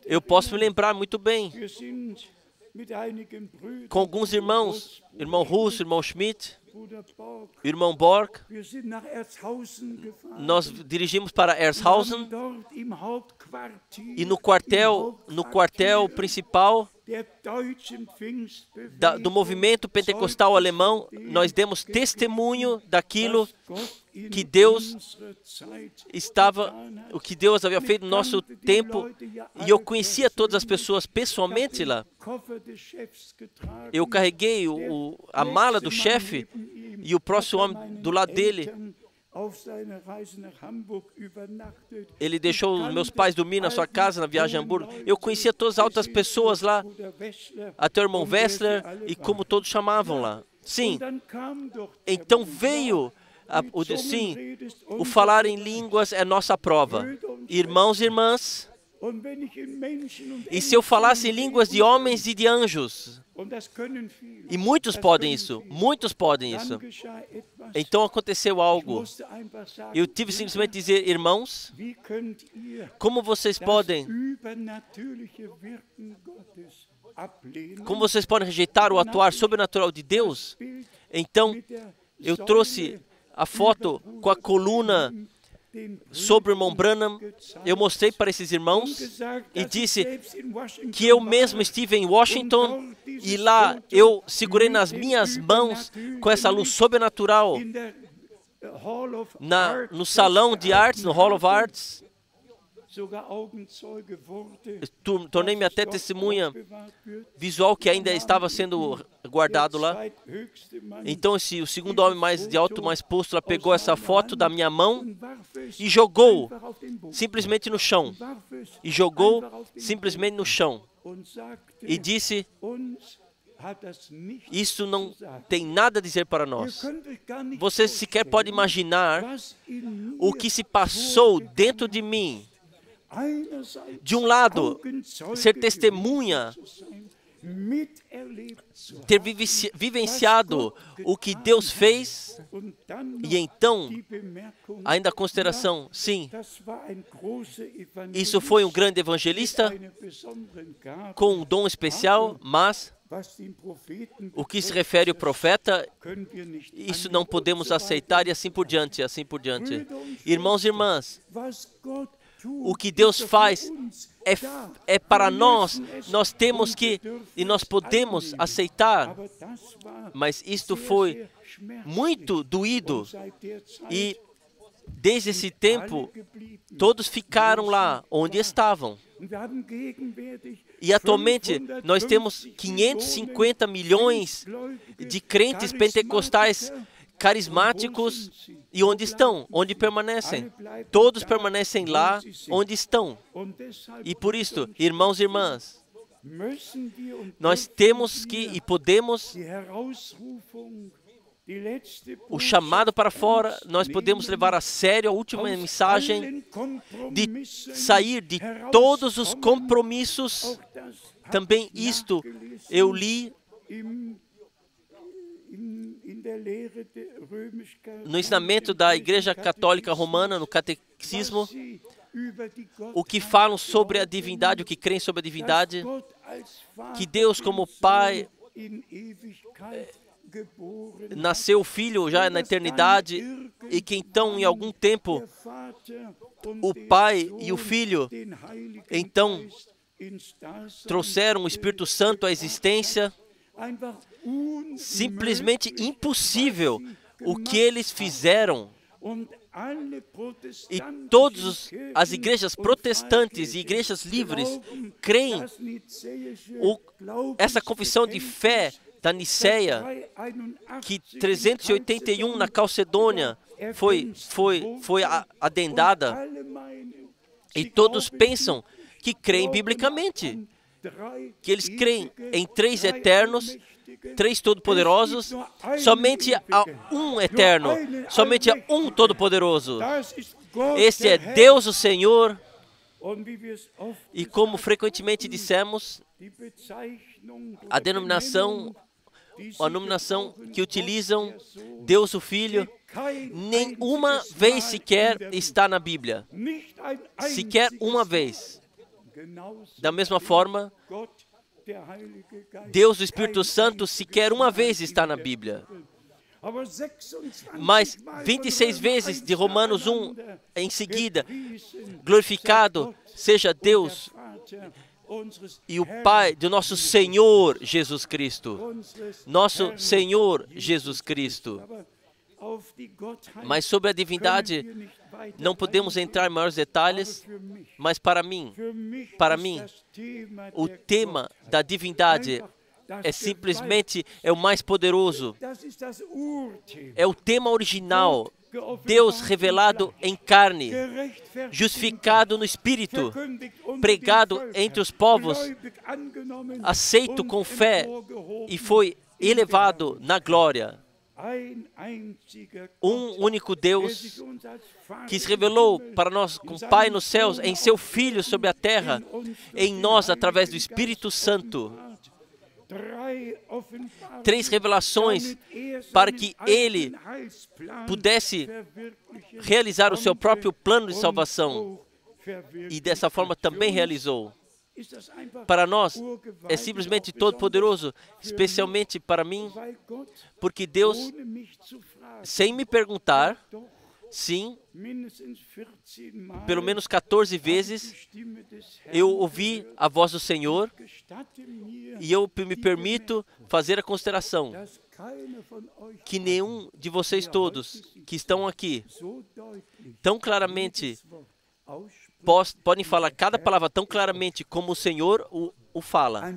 eu posso me lembrar muito bem, com alguns irmãos, irmão Russo, irmão Schmidt, irmão Borg, nós dirigimos para Ershausen, e no quartel principal do movimento pentecostal alemão, nós demos testemunho daquilo que Deus o que Deus havia feito no nosso tempo, e eu conhecia todas as pessoas pessoalmente lá. Eu carreguei a mala do chefe, e o próximo homem do lado dele, ele deixou os meus pais dormir na sua casa na viagem a Hamburgo. Eu conhecia todas as altas pessoas lá, até o irmão Wessler, e como todos chamavam lá. Sim, então veio o falar em línguas é nossa prova. Irmãos e irmãs, E se eu falasse em línguas de homens e de anjos, e muitos podem isso, então aconteceu algo. Eu tive simplesmente dizer, irmãos, como vocês podem rejeitar o atuar sobrenatural de Deus? Então, eu trouxe a foto com a coluna sobre o irmão Branham. Eu mostrei para esses irmãos e disse que eu mesmo estive em Washington e lá eu segurei nas minhas mãos com essa luz sobrenatural no salão de artes, no Hall of Arts. Tornei-me até testemunha visual que ainda estava sendo guardado lá. Então o segundo homem mais de alto, mais posto, lá pegou essa foto da minha mão e jogou simplesmente no chão. E disse, isso não tem nada a dizer para nós. Você sequer pode imaginar o que se passou dentro de mim. De um lado, ser testemunha, ter vivenciado o que Deus fez, e então, ainda a consideração, sim, isso foi um grande evangelista, com um dom especial, mas o que se refere ao profeta, isso não podemos aceitar, e assim por diante, Irmãos e irmãs, o que Deus faz é para nós. Nós temos que e nós podemos aceitar, mas isto foi muito doído e desde esse tempo todos ficaram lá onde estavam. E atualmente nós temos 550 milhões de crentes pentecostais carismáticos. E onde estão? Onde permanecem? Todos permanecem lá onde estão. E por isso, irmãos e irmãs, nós temos que e podemos o chamado para fora, nós podemos levar a sério a última mensagem de sair de todos os compromissos. Também isto eu li no ensinamento da Igreja Católica Romana, no Catecismo, o que falam sobre a divindade, o que creem sobre a divindade, que Deus como Pai nasceu o Filho já na eternidade e que então, em algum tempo, o Pai e o Filho, então, trouxeram o Espírito Santo à existência. Simplesmente impossível o que eles fizeram. E todas as igrejas protestantes e igrejas livres creem essa confissão de fé da Niceia, que 381 na Calcedônia foi adendada, e todos pensam que creem biblicamente, que eles creem em 3 eternos, 3 todo-poderosos, somente há um eterno, somente há um todo-poderoso. Este é Deus o Senhor. E como frequentemente dissemos, a denominação que utilizam Deus o Filho, nenhuma vez sequer está na Bíblia. Sequer uma vez. Da mesma forma, Deus, o Espírito Santo, sequer uma vez está na Bíblia. Mas 26 vezes de Romanos 1 em seguida, glorificado seja Deus e o Pai do nosso Senhor Jesus Cristo. Nosso Senhor Jesus Cristo. Mas sobre a divindade, não podemos entrar em maiores detalhes, mas para mim, o tema da divindade é simplesmente o mais poderoso. É o tema original. Deus revelado em carne, justificado no Espírito, pregado entre os povos, aceito com fé e foi elevado na glória. um único Deus que se revelou para nós como Pai nos céus, em seu Filho sobre a terra, em nós através do Espírito Santo. 3 revelações para que Ele pudesse realizar o seu próprio plano de salvação. E dessa forma também realizou. Para nós, é simplesmente todo-poderoso, especialmente para mim, porque Deus, sem me perguntar, sim, pelo menos 14 vezes, eu ouvi a voz do Senhor e eu me permito fazer a consideração que nenhum de vocês todos que estão aqui tão claramente podem falar cada palavra tão claramente como o Senhor o fala.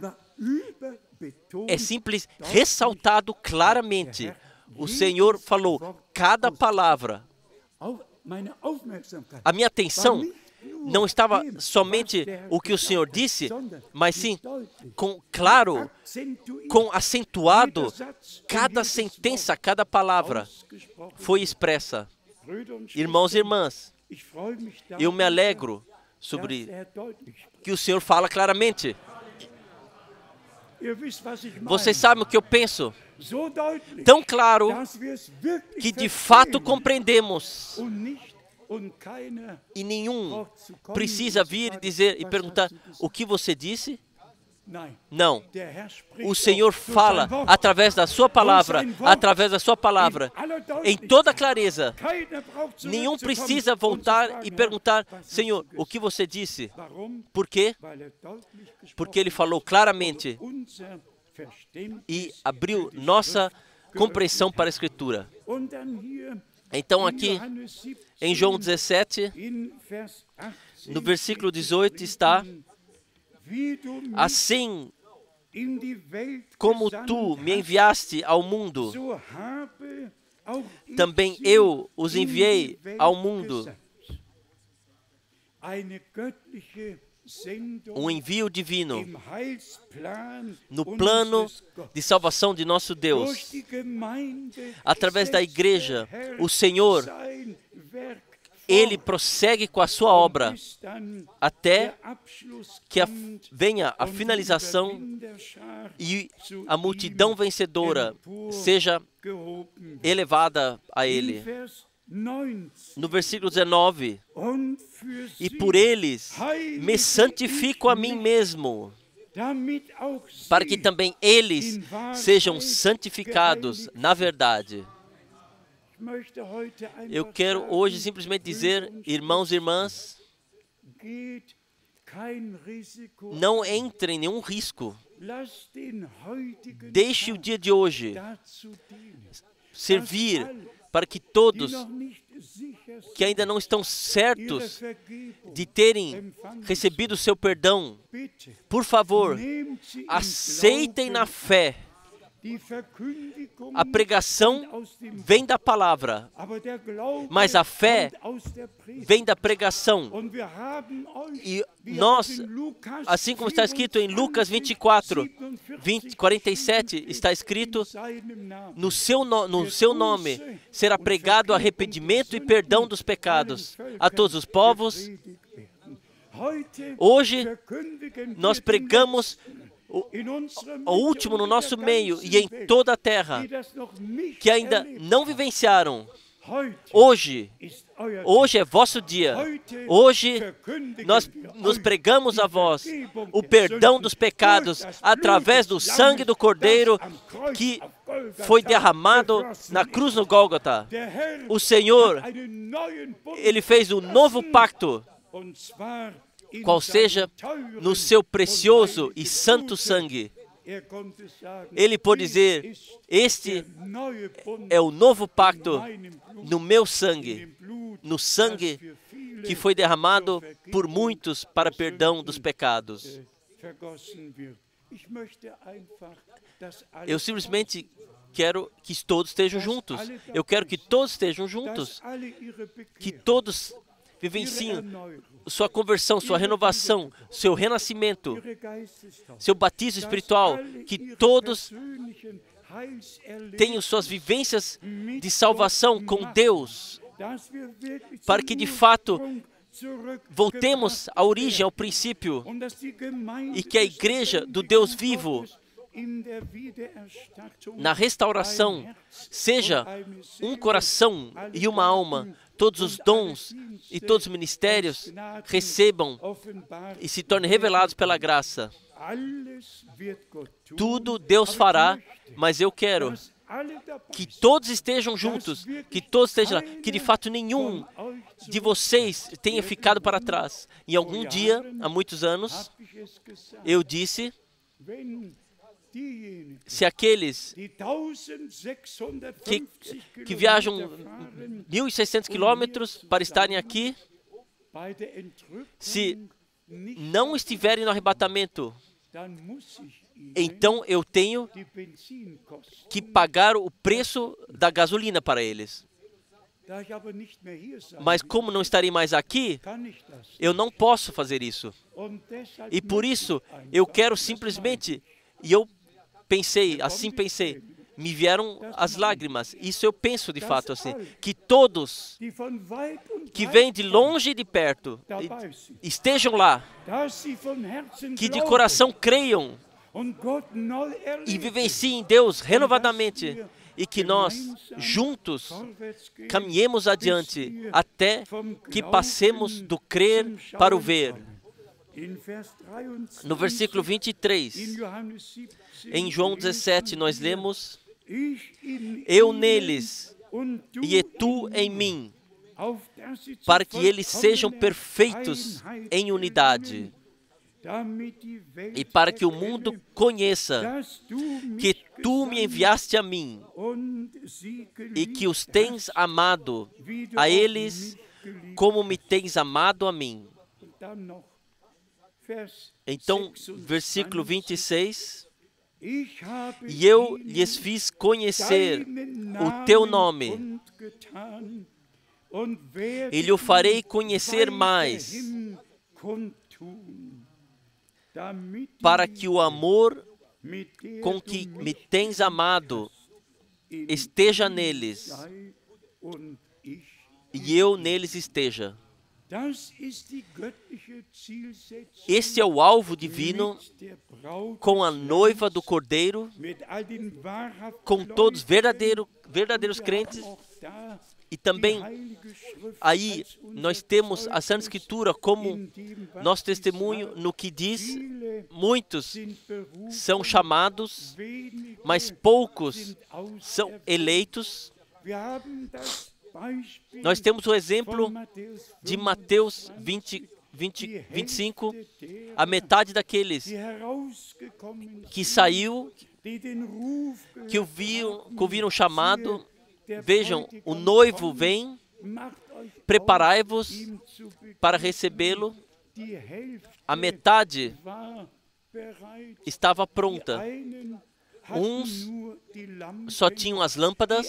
É simples, ressaltado claramente. O Senhor falou cada palavra. A minha atenção não estava somente o que o Senhor disse, mas sim com claro, com acentuado, cada sentença, cada palavra foi expressa. Irmãos e irmãs, eu me alegro sobre que o Senhor fala claramente. Vocês sabem o que eu penso? Tão claro que de fato compreendemos. E nenhum precisa vir e dizer e perguntar: o que você disse? Não. O Senhor fala através da sua palavra, em toda clareza. Nenhum precisa voltar e perguntar: Senhor, o que você disse? Por quê? Porque Ele falou claramente e abriu nossa compreensão para a Escritura. Então aqui, em João 17, no versículo 18 está: assim como tu me enviaste ao mundo, também eu os enviei ao mundo. Um envio divino no plano de salvação de nosso Deus. Através da igreja, o Senhor, Ele prossegue com a sua obra até que venha a finalização e a multidão vencedora seja elevada a Ele. No versículo 19, e por eles me santifico a mim mesmo, para que também eles sejam santificados na verdade. Eu quero hoje simplesmente dizer, irmãos e irmãs, não entre em nenhum risco. Deixe o dia de hoje servir para que todos que ainda não estão certos de terem recebido o seu perdão, por favor, aceitem na fé. A pregação vem da palavra, mas a fé vem da pregação. E nós, assim como está escrito em Lucas 24, 47, está escrito: no seu nome será pregado arrependimento e perdão dos pecados a todos os povos. Hoje, nós pregamos o último no nosso meio e em toda a terra, que ainda não vivenciaram. Hoje é vosso dia. Hoje nós nos pregamos a vós o perdão dos pecados através do sangue do Cordeiro que foi derramado na cruz no Gólgota. O Senhor, Ele fez um novo pacto, qual seja no seu precioso e santo sangue. Ele pode dizer: este é o novo pacto no meu sangue, no sangue que foi derramado por muitos para perdão dos pecados. Eu simplesmente quero que todos estejam juntos. Eu quero que todos estejam juntos. Que todos vivenciem sua conversão, sua renovação, seu renascimento, seu batismo espiritual, que todos tenham suas vivências de salvação com Deus, para que de fato voltemos à origem, ao princípio, e que a igreja do Deus vivo, na restauração, seja um coração e uma alma, todos os dons e todos os ministérios recebam e se tornem revelados pela graça. Tudo Deus fará, mas eu quero que todos estejam juntos, que todos estejam lá, que de fato nenhum de vocês tenha ficado para trás. Em algum dia, há muitos anos, eu disse, se aqueles que viajam 1.600 quilômetros para estarem aqui, se não estiverem no arrebatamento, então eu tenho que pagar o preço da gasolina para eles. Mas como não estarei mais aqui, eu não posso fazer isso. E por isso, eu quero simplesmente, e eu pensei, me vieram as lágrimas. Isso eu penso de fato assim, que todos que vêm de longe e de perto estejam lá, que de coração creiam e vivenciem Deus renovadamente, e que nós juntos caminhemos adiante até que passemos do crer para o ver. No versículo 23, em João 17, nós lemos: eu neles e tu em mim, para que eles sejam perfeitos em unidade, e para que o mundo conheça que tu me enviaste a mim e que os tens amado a eles como me tens amado a mim. Então, versículo 26, e eu lhes fiz conhecer o teu nome, e lhe o farei conhecer mais, para que o amor com que me tens amado esteja neles, e eu neles esteja. Este é o alvo divino com a noiva do Cordeiro, com todos verdadeiros crentes. E também aí nós temos a Santa Escritura como nosso testemunho no que diz: muitos são chamados, mas poucos são eleitos. Nós temos o exemplo de Mateus 25, a metade daqueles que saiu, que ouviram o chamado. Vejam, o noivo vem, preparai-vos para recebê-lo. A metade estava pronta. Uns só tinham as lâmpadas,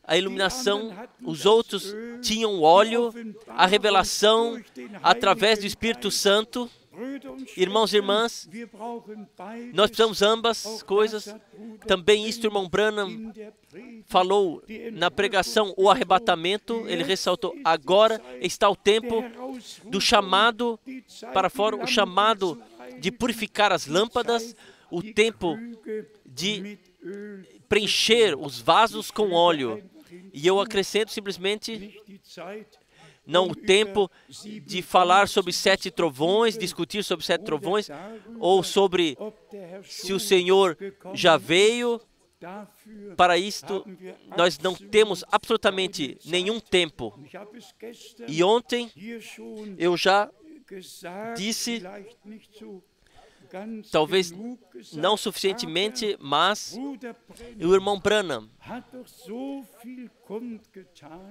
a iluminação, os outros tinham o óleo, a revelação através do Espírito Santo. Irmãos e irmãs, nós precisamos ambas coisas. Também isto, o irmão Branham falou na pregação, o arrebatamento. Ele ressaltou: agora está o tempo do chamado para fora, o chamado de purificar as lâmpadas, o tempo de preencher os vasos com óleo. E eu acrescento simplesmente, não o tempo de falar sobre 7 trovões, discutir sobre 7 trovões, ou sobre se o Senhor já veio. Para isto, nós não temos absolutamente nenhum tempo. E ontem eu já disse, talvez não suficientemente, mas o irmão Branham,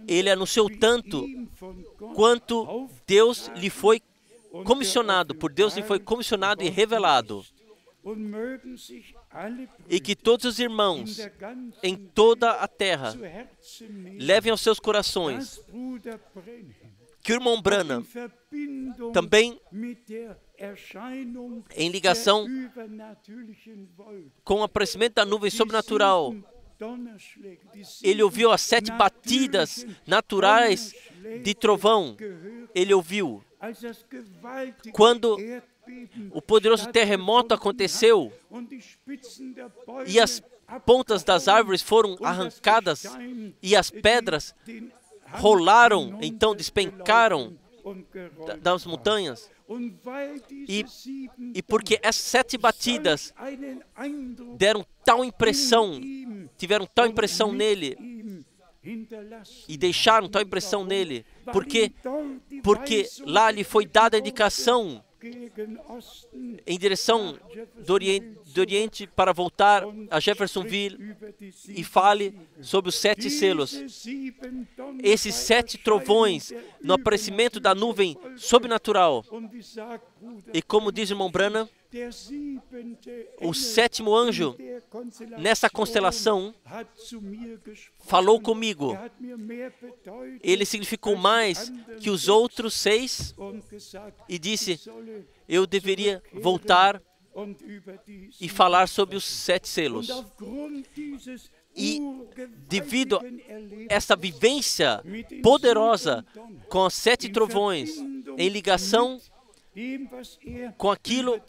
ele anunciou tanto quanto Deus lhe foi comissionado, por Deus lhe foi comissionado e revelado. E que todos os irmãos em toda a terra levem aos seus corações que o irmão Branham também, em ligação com o aparecimento da nuvem sobrenatural, ele ouviu as 7 batidas naturais de trovão. Ele ouviu. Quando o poderoso terremoto aconteceu e as pontas das árvores foram arrancadas e as pedras rolaram, então despencaram das montanhas. E porque essas 7 batidas deram tal impressão, tiveram tal impressão nele e deixaram tal impressão nele, porque lá lhe foi dada a indicação em direção do Oriente para voltar a Jeffersonville e fale sobre os 7 selos. Esses 7 trovões no aparecimento da nuvem sobrenatural. E como diz o irmão Branham, o 7º anjo nessa constelação falou comigo. Ele significou mais que os outros 6 e disse: eu deveria voltar e falar sobre os 7 selos. E devido a essa vivência poderosa com os 7 trovões em ligação com aquilo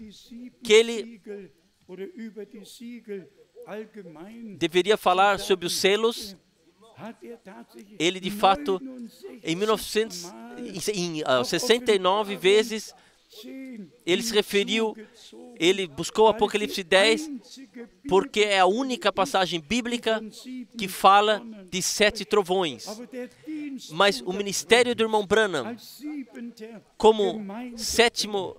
que ele deveria falar sobre os selos, ele de fato, em 69 vezes, ele se referiu, ele buscou Apocalipse 10, porque é a única passagem bíblica que fala de 7 trovões. Mas o ministério do irmão Branham, como 7º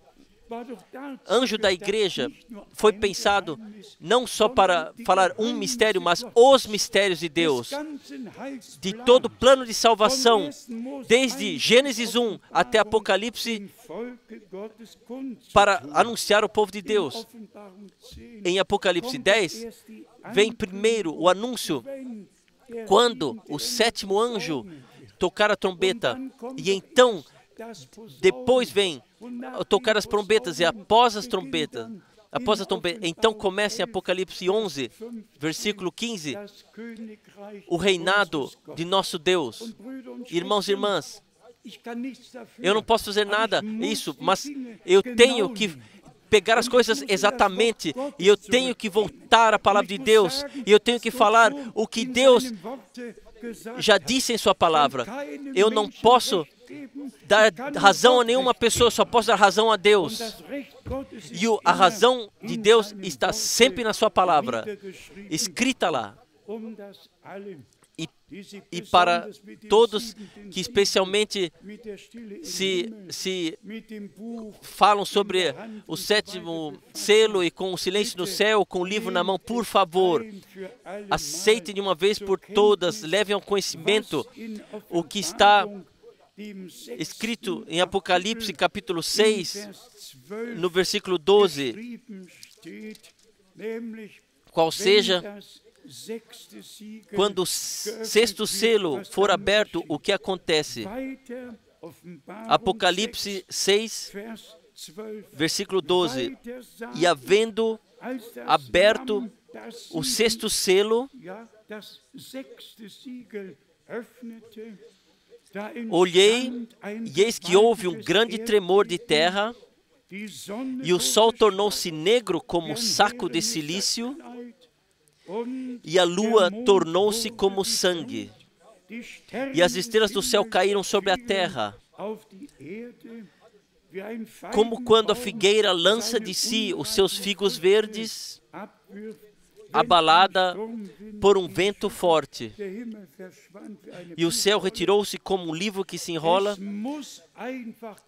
anjo da igreja, foi pensado não só para falar um mistério, mas os mistérios de Deus, de todo o plano de salvação, desde Gênesis 1 até Apocalipse, para anunciar ao povo de Deus. Em Apocalipse 10, vem primeiro o anúncio, quando o 7º anjo tocar a trombeta, e então, depois vem tocar as trombetas, e após a trombeta, então começa em Apocalipse 11, versículo 15, o reinado de nosso Deus. Irmãos e irmãs, eu não posso fazer nada isso, mas eu tenho que pegar as coisas exatamente, e eu tenho que voltar à palavra de Deus, e eu tenho que falar o que Deus já disse em sua palavra. Eu não posso dar razão a nenhuma pessoa, só posso dar razão a Deus. E a razão de Deus está sempre na sua palavra, escrita lá. E para todos que especialmente se falam sobre o 7º selo e com o silêncio no céu, com o livro na mão, por favor, aceitem de uma vez por todas, levem ao conhecimento o que está escrito em Apocalipse capítulo 6, no versículo 12, qual seja, quando o 6º selo for aberto, o que acontece? Apocalipse 6, versículo 12. E havendo aberto o 6º selo, olhei, e eis que houve um grande tremor de terra, e o sol tornou-se negro como saco de cilício, e a lua tornou-se como sangue, e as estrelas do céu caíram sobre a terra, como quando a figueira lança de si os seus figos verdes, abalada por um vento forte. E o céu retirou-se como um livro que se enrola.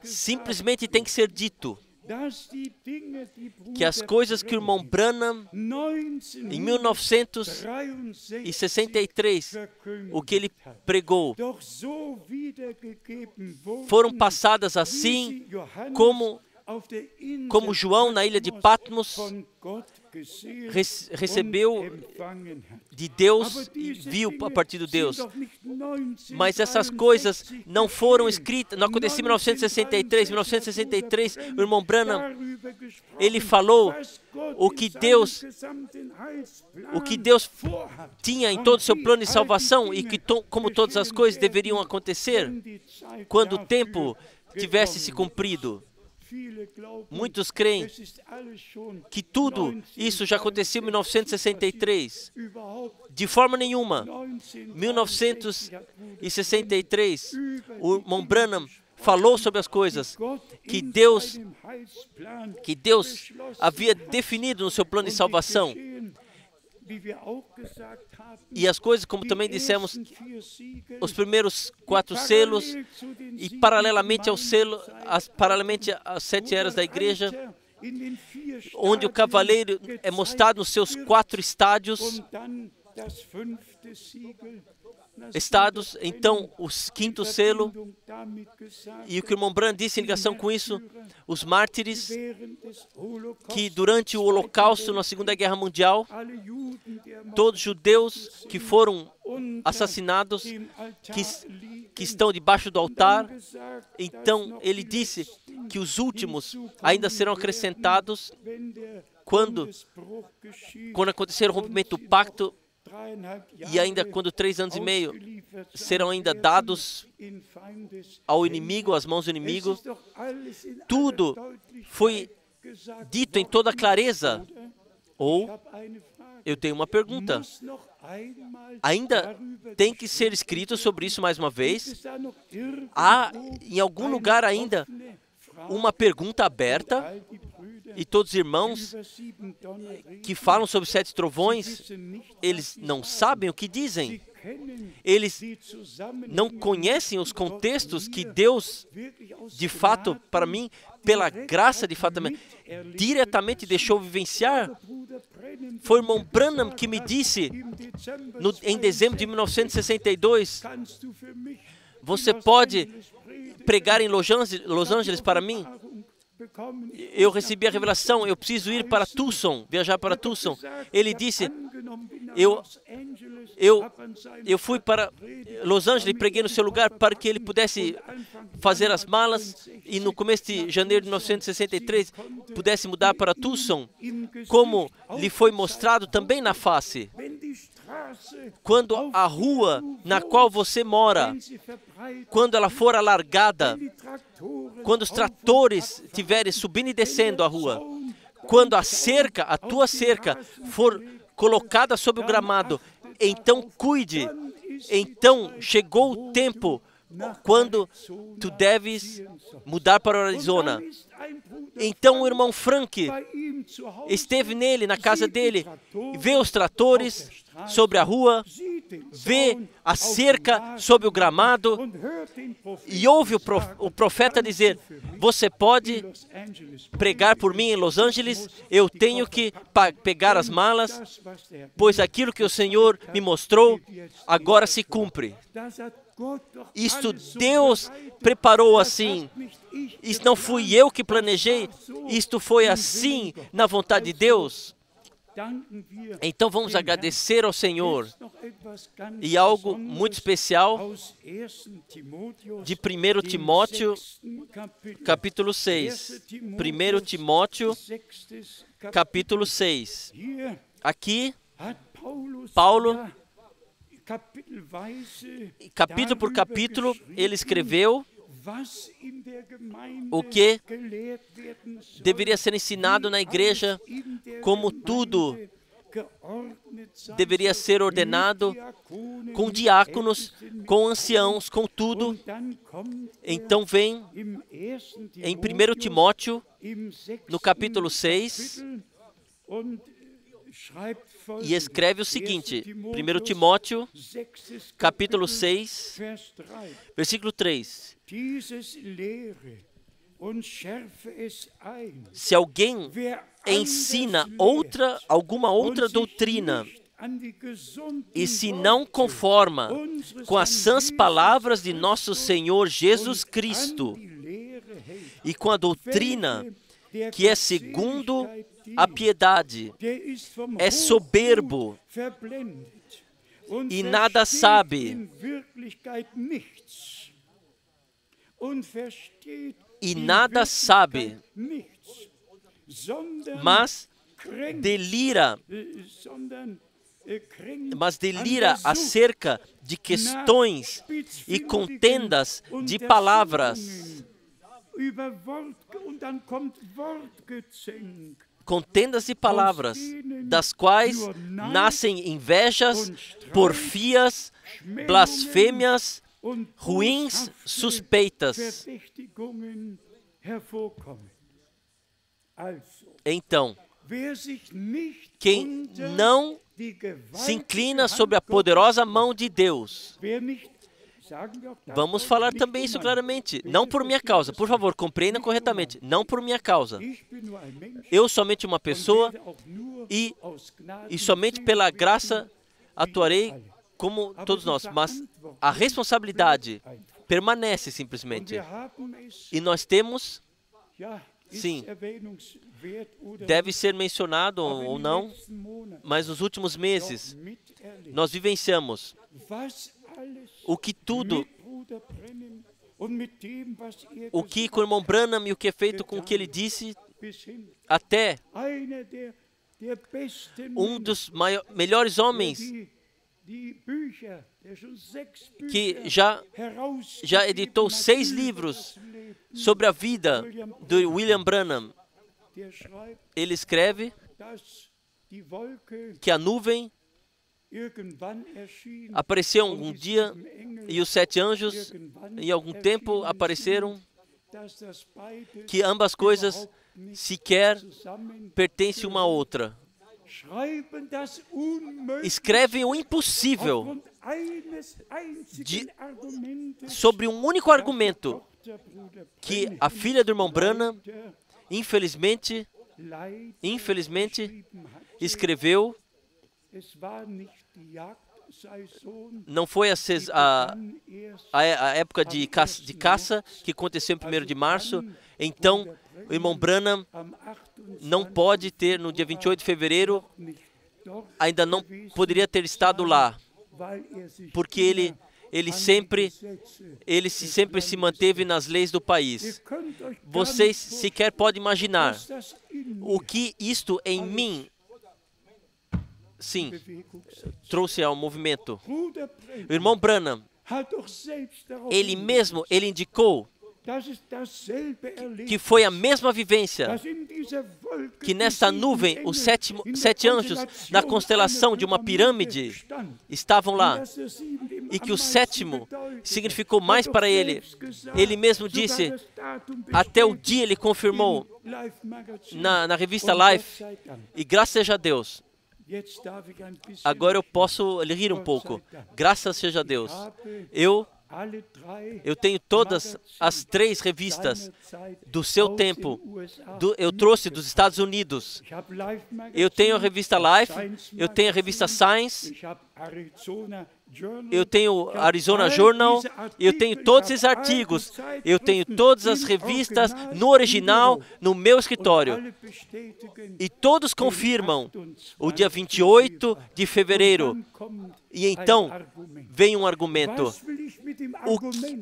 Simplesmente tem que ser dito que as coisas que o irmão Branham, em 1963, o que ele pregou, foram passadas assim como como João na ilha de Patmos recebeu de Deus e viu a partir de Deus. Mas essas coisas não foram escritas, não aconteceu em 1963. Em 1963, o irmão Branham, ele falou o que Deus tinha em todo o seu plano de salvação e que como todas as coisas deveriam acontecer quando o tempo tivesse se cumprido. Muitos creem que tudo isso já aconteceu em 1963. De forma nenhuma. 1963, o irmão Branham falou sobre as coisas que Deus havia definido no seu plano de salvação. E as coisas, como também dissemos, os primeiros 4 selos, e paralelamente ao selo, paralelamente às 7 eras da igreja, onde o cavaleiro é mostrado nos seus 4 estádios, então o 5º selo, e o que o irmão Branham disse em ligação com isso, os mártires que durante o Holocausto na Segunda Guerra Mundial, todos os judeus que foram assassinados, que estão debaixo do altar, então ele disse que os últimos ainda serão acrescentados quando acontecer o rompimento do pacto, e ainda quando 3 anos e meio serão ainda dados ao inimigo, às mãos do inimigo. Tudo foi dito em toda clareza. Ou, eu tenho uma pergunta. Ainda tem que ser escrito sobre isso mais uma vez? Há em algum lugar ainda uma pergunta aberta? E todos os irmãos que falam sobre 7 trovões, eles não sabem o que dizem. Eles não conhecem os contextos que Deus, de fato, para mim, pela graça, de fato, diretamente deixou vivenciar. Foi o irmão Branham que me disse, em dezembro de 1962, você pode pregar em Los Angeles para mim? Eu recebi a revelação, eu preciso ir para Tucson, viajar para Tucson. Ele disse, eu fui para Los Angeles e preguei no seu lugar para que ele pudesse fazer as malas e no começo de janeiro de 1963 pudesse mudar para Tucson, como lhe foi mostrado também na face. Quando a rua na qual você mora, quando ela for alargada, quando os tratores estiverem subindo e descendo a rua, quando a tua cerca, for colocada sobre o gramado, então cuide. Então chegou o tempo quando tu deves mudar para o Arizona. Então o irmão Frank esteve na casa dele, vê os tratores sobre a rua, vê a cerca sobre o gramado e ouve o profeta dizer, você pode pregar por mim em Los Angeles, eu tenho que pegar as malas, pois aquilo que o Senhor me mostrou agora se cumpre. Isto Deus preparou assim. Isto não fui eu que planejei. Isto foi assim na vontade de Deus. Então vamos agradecer ao Senhor. E algo muito especial de 1 Timóteo, capítulo 6. 1 Timóteo, capítulo 6. Aqui, Paulo, capítulo por capítulo, ele escreveu o que deveria ser ensinado na igreja, como tudo deveria ser ordenado, com diáconos, com anciãos, com tudo. Então vem em 1 Timóteo, no capítulo 6, e escreve o seguinte, 1 Timóteo, capítulo 6, versículo 3. Se alguém ensina alguma outra doutrina, e se não conforma com as sãs palavras de nosso Senhor Jesus Cristo, e com a doutrina que é segundo a piedade, é soberbo e nada sabe, mas delira acerca de questões e contendas de palavras. Contendas de palavras, das quais nascem invejas, porfias, blasfêmias, ruins suspeitas. Então, quem não se inclina sob a poderosa mão de Deus, vamos falar também isso claramente, não por minha causa, por favor, compreenda corretamente, não por minha causa. Eu somente uma pessoa e somente pela graça atuarei como todos nós, mas a responsabilidade permanece simplesmente. E nós temos, sim, deve ser mencionado ou não, mas nos últimos meses nós vivenciamos o que tudo, o que com o irmão Branham e o que é feito com o que ele disse, até um dos melhores homens que já editou 6 livros sobre a vida do William Branham. Ele escreve que a nuvem apareceu um dia e os 7 anjos em algum tempo apareceram, que ambas coisas sequer pertencem uma à outra. Escrevem o impossível sobre um único argumento, que a filha do irmão Branham, infelizmente, escreveu. Não foi a época de caça que aconteceu em 1º de março. Então, o irmão Branham não pode ter, no dia 28 de fevereiro, ainda não poderia ter estado lá, porque ele sempre se manteve nas leis do país. Vocês sequer podem imaginar o que isto em mim, sim, trouxe ao movimento. O irmão Branham, ele indicou que foi a mesma vivência, que nessa nuvem os 7 anjos na constelação de uma pirâmide estavam lá, e que o 7º significou mais para ele. Ele mesmo disse, até o dia ele confirmou na revista Life, e graças seja a Deus. Agora eu posso rir um pouco. Graças seja a Deus. Eu tenho todas as 3 revistas do seu tempo. Eu trouxe dos Estados Unidos. Eu tenho a revista Life, eu tenho a revista Science, eu tenho o Arizona Journal, eu tenho todos esses artigos, eu tenho todas as revistas no original no meu escritório. E todos confirmam o dia 28 de fevereiro. E então vem um argumento.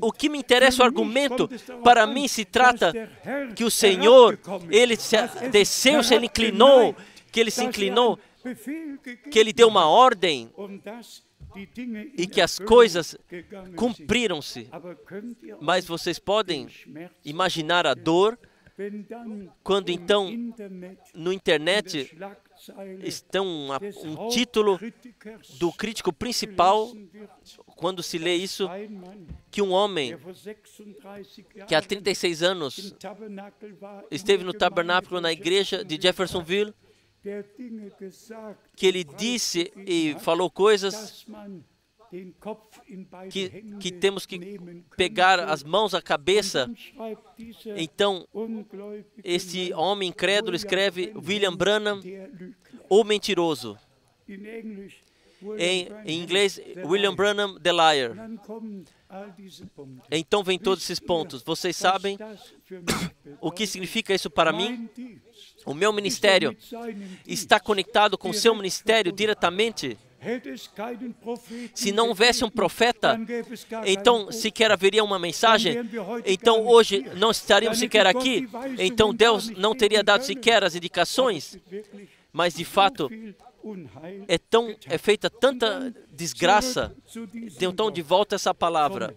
O que me interessa o argumento? Para mim se trata que o Senhor, ele desceu, ele inclinou, que ele se inclinou, que ele deu uma ordem e que as coisas cumpriram-se. Mas vocês podem imaginar a dor quando então no internet está um título do crítico principal, quando se lê isso, que um homem que há 36 anos esteve no tabernáculo na igreja de Jeffersonville, que ele disse e falou coisas que temos que pegar as mãos à cabeça. Então, esse homem incrédulo escreve William Branham, o mentiroso. Em inglês, William Branham, The Liar. Então vem todos esses pontos. Vocês sabem o que significa isso para mim? O meu ministério está conectado com o seu ministério diretamente. Se não houvesse um profeta, então sequer haveria uma mensagem. Então hoje não estaríamos sequer aqui. Então Deus não teria dado sequer as indicações. Mas de fato, é feita tanta desgraça. Então de volta essa palavra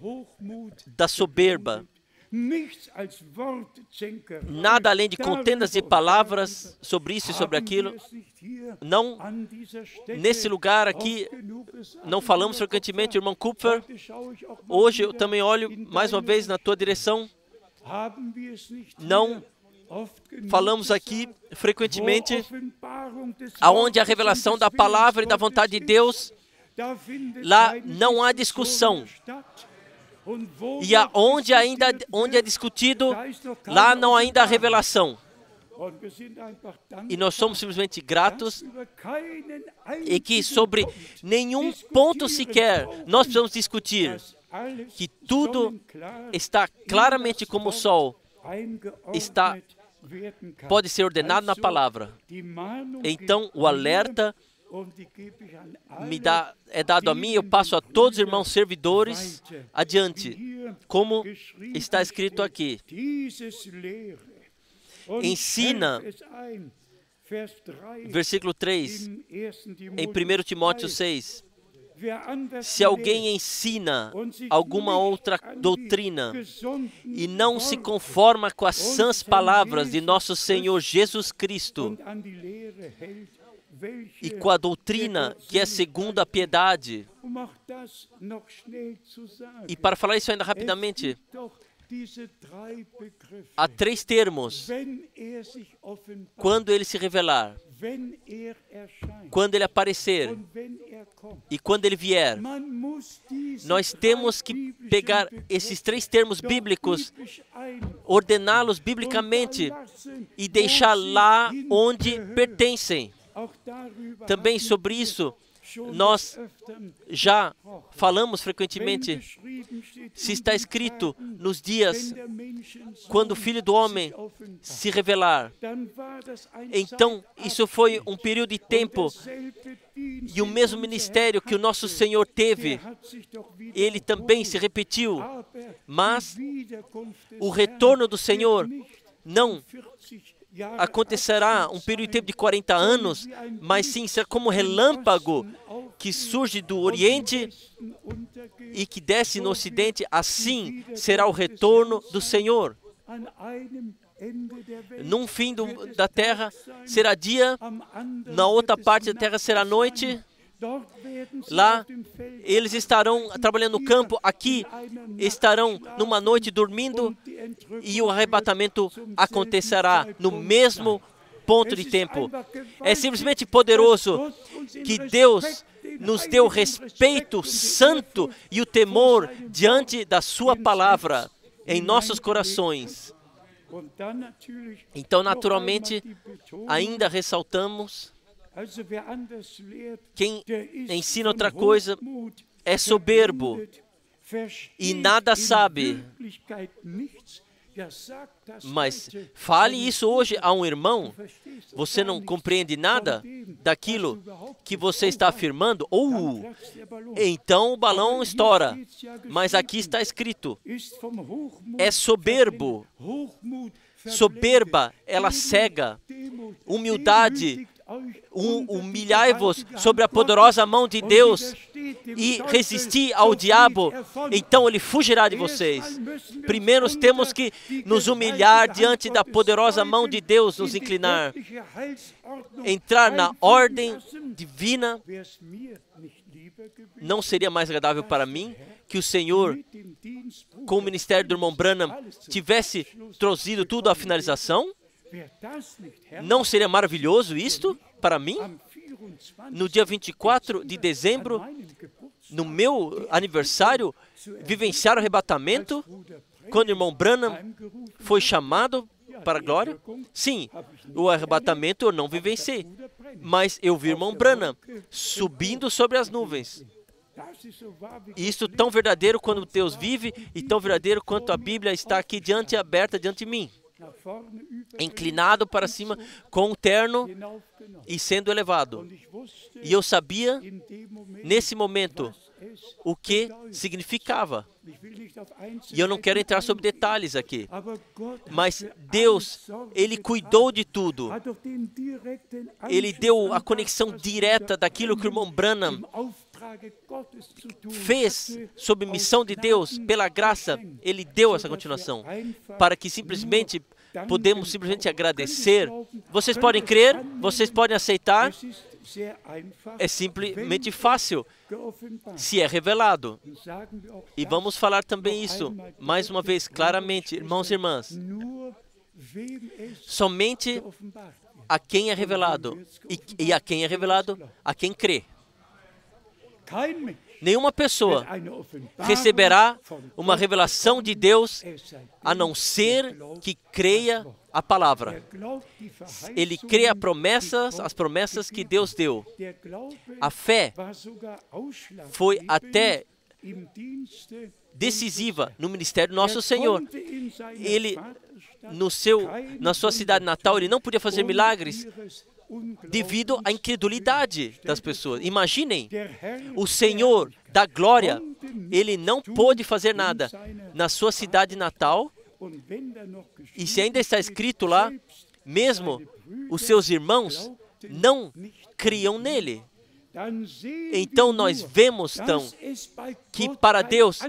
da soberba. Nada além de contendas e palavras sobre isso e sobre aquilo. Não, nesse lugar aqui, não falamos frequentemente, irmão Kupfer. Hoje eu também olho mais uma vez na tua direção. Não falamos aqui frequentemente aonde a revelação da palavra e da vontade de Deus, lá não há discussão. E onde é discutido, lá não ainda há revelação. E nós somos simplesmente gratos e que sobre nenhum ponto sequer nós precisamos discutir, que tudo está claramente como o sol, pode ser ordenado na palavra. Então o alerta é dado a mim, eu passo a todos os irmãos servidores adiante, como está escrito aqui. Ensina, versículo 3, em 1 Timóteo 6, se alguém ensina alguma outra doutrina e não se conforma com as sãs palavras de nosso Senhor Jesus Cristo e com a doutrina que é segundo a piedade. E para falar isso ainda rapidamente, há 3 termos: quando ele se revelar, quando ele aparecer e quando ele vier. Nós temos que pegar esses 3 termos bíblicos, ordená-los biblicamente e deixar lá onde pertencem. Também sobre isso, nós já falamos frequentemente. Se está escrito nos dias quando o Filho do Homem se revelar, então isso foi um período de tempo e o mesmo ministério que o nosso Senhor teve, ele também se repetiu. Mas o retorno do Senhor não acontecerá um período de tempo de 40 anos, mas sim será como relâmpago que surge do Oriente e que desce no Ocidente. Assim será o retorno do Senhor. Num fim da terra será dia, na outra parte da terra será noite. Lá eles estarão trabalhando no campo, aqui estarão numa noite dormindo, e o arrebatamento acontecerá no mesmo ponto de tempo. É simplesmente poderoso que Deus nos deu respeito santo e o temor diante da sua palavra em nossos corações. Então, naturalmente, ainda ressaltamos: quem ensina outra coisa é soberbo e nada sabe. Mas fale isso hoje a um irmão, você não compreende nada daquilo que você está afirmando, ou então o balão estoura. Mas aqui está escrito: é soberbo. Soberba, ela cega. Humildade, humilhai-vos sobre a poderosa mão de Deus e resisti ao diabo, então ele fugirá de vocês. Primeiro temos que nos humilhar diante da poderosa mão de Deus, nos inclinar, entrar na ordem divina. Não seria mais agradável para mim que o Senhor, com o ministério do irmão Branham, tivesse trazido tudo à finalização? Não seria maravilhoso isto para mim? No dia 24 de dezembro, no meu aniversário, vivenciar o arrebatamento, quando o irmão Branham foi chamado para a glória? Sim, o arrebatamento eu não vivenciei. Mas eu vi o irmão Branham subindo sobre as nuvens. Isso tão verdadeiro quando Deus vive e tão verdadeiro quanto a Bíblia está aqui aberta diante de mim. Inclinado para cima com um terno e sendo elevado. E eu sabia, nesse momento, o que significava. E eu não quero entrar sobre detalhes aqui. Mas Deus, Ele cuidou de tudo. Ele deu a conexão direta daquilo que o irmão Branham fez sob missão de Deus, pela graça. Ele deu essa continuação. Para que podemos simplesmente agradecer. Vocês podem crer? Vocês podem aceitar? É simplesmente fácil, se é revelado. E vamos falar também isso, mais uma vez, claramente, irmãos e irmãs. Somente a quem é revelado. E a quem é revelado? A quem crê. Nenhuma pessoa receberá uma revelação de Deus a não ser que creia a palavra. Ele crê as promessas que Deus deu. A fé foi até decisiva no ministério do nosso Senhor. Ele, na sua cidade natal, ele não podia fazer milagres devido à incredulidade das pessoas. Imaginem, o Senhor da glória, ele não pôde fazer nada na sua cidade natal, e se ainda está escrito lá, mesmo os seus irmãos não criam nele. Então nós vemos que para Deus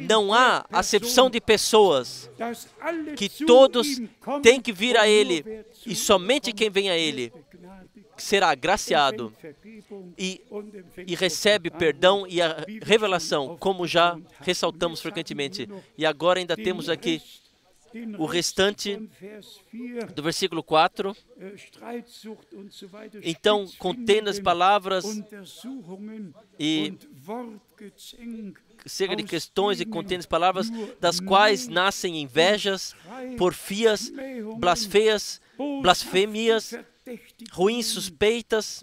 não há acepção de pessoas, que todos têm que vir a Ele, e somente quem vem a Ele será agraciado e recebe perdão e a revelação, como já ressaltamos frequentemente. E agora ainda temos aqui o restante do versículo 4. Então, contendas palavras e cerca de questões e contendas palavras, das quais nascem invejas, porfias, blasfêmias, ruins suspeitas.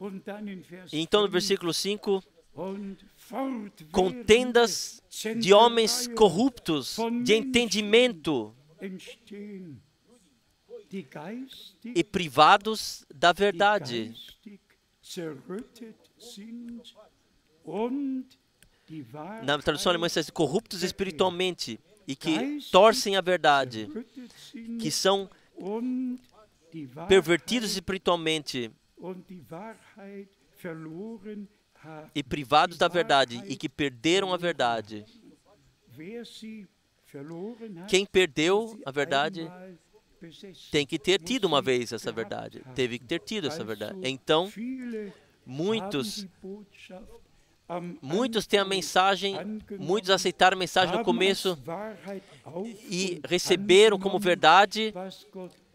E então, no versículo 5, contendas de homens corruptos, de entendimento, e privados da verdade. Na tradução alemã está corruptos espiritualmente e que torcem a verdade, que são pervertidos espiritualmente e privados da verdade e que perderam a verdade. Quem perdeu a verdade tem que ter tido uma vez essa verdade. Teve que ter tido essa verdade. Então, muitos têm a mensagem, muitos aceitaram a mensagem no começo e receberam como verdade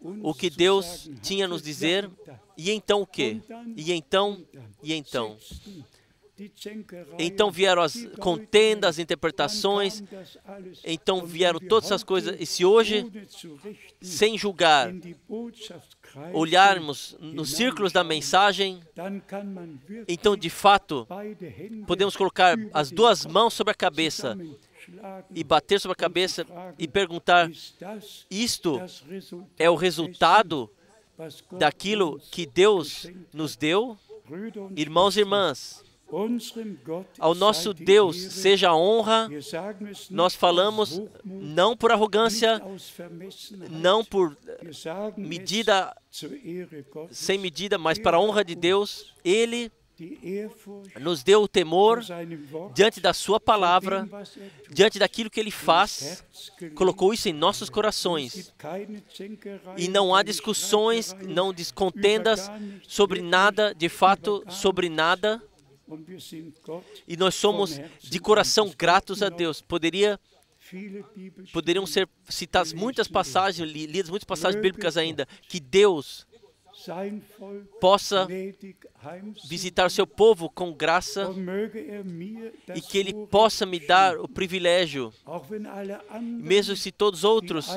o que Deus tinha a nos dizer. E então o quê? E então? Então vieram as contendas, as interpretações, então vieram todas essas coisas. E se hoje, sem julgar, olharmos nos círculos da mensagem, então de fato podemos colocar as duas mãos sobre a cabeça e bater sobre a cabeça e perguntar: isto é o resultado daquilo que Deus nos deu? Irmãos e irmãs, ao nosso Deus seja a honra. Nós falamos não por arrogância, não por medida, sem medida, mas para a honra de Deus. Ele nos deu o temor diante da sua palavra, diante daquilo que Ele faz, colocou isso em nossos corações. E não há discussões, não contendas sobre nada, de fato, sobre nada. E nós somos de coração gratos a Deus. Poderiam ser citadas muitas passagens, lidas muitas passagens bíblicas ainda, que Deus possa visitar o seu povo com graça e que Ele possa me dar o privilégio, mesmo se todos os outros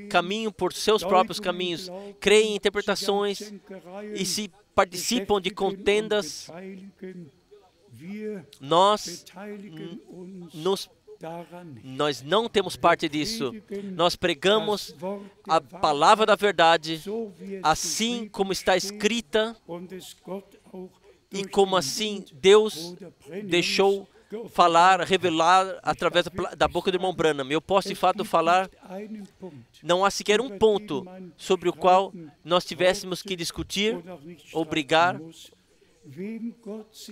caminham por seus próprios caminhos, creem em interpretações e se participam de contendas, nós não temos parte disso. Nós pregamos a palavra da verdade, assim como está escrita, e como assim Deus deixou falar, revelar através da boca do irmão Branham. Eu posso de fato falar, não há sequer um ponto sobre o qual nós tivéssemos que discutir ou brigar.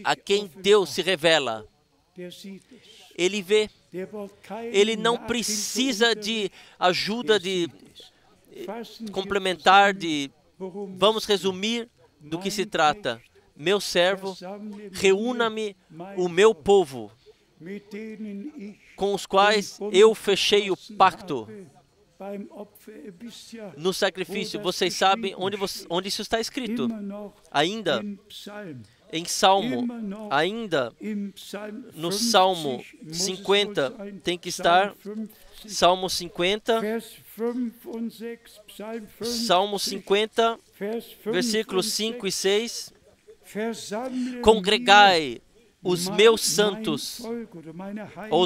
A quem Deus se revela, Ele vê. Ele não precisa de ajuda de complementar, vamos resumir do que se trata. Meu servo, reúna-me o meu povo, com os quais eu fechei o pacto no sacrifício. Vocês sabem onde isso está escrito? Ainda em Salmo, ainda no Salmo 50, tem que estar Salmo 50, versículos 5 e 6. Congregai os meus santos, ou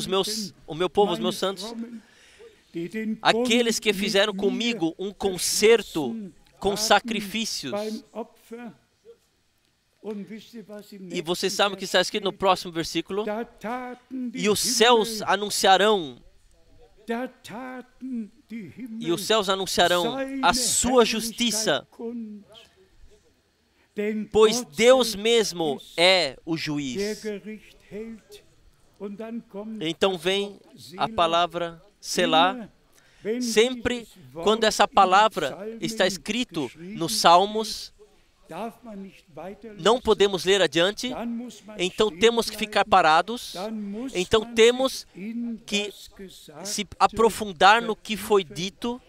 o meu povo, os meus santos, aqueles que fizeram comigo um concerto com sacrifícios. E vocês sabem o que está escrito no próximo versículo? E os céus anunciarão, a sua justiça, pois Deus mesmo é o juiz. Então vem a palavra Selá. Sempre quando essa palavra está escrito nos Salmos, não podemos ler adiante, então temos que ficar parados, então temos que se aprofundar no que foi dito.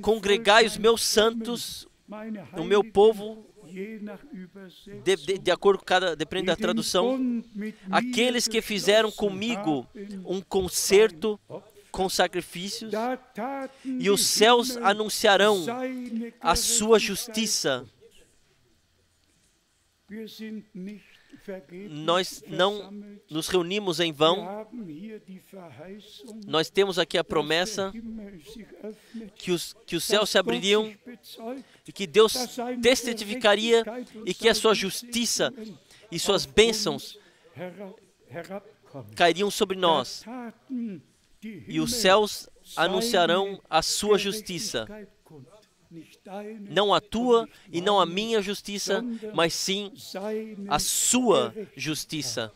Congregai os meus santos, o meu povo, de acordo com depende da tradução, aqueles que fizeram comigo um concerto com sacrifícios, e os céus anunciarão a sua justiça. Nós não nos reunimos em vão. Nós temos aqui a promessa que os céus se abririam e que Deus testificaria e que a sua justiça e suas bênçãos cairiam sobre nós. E os céus anunciarão a sua justiça. Não a tua e não a minha justiça, mas sim a sua justiça.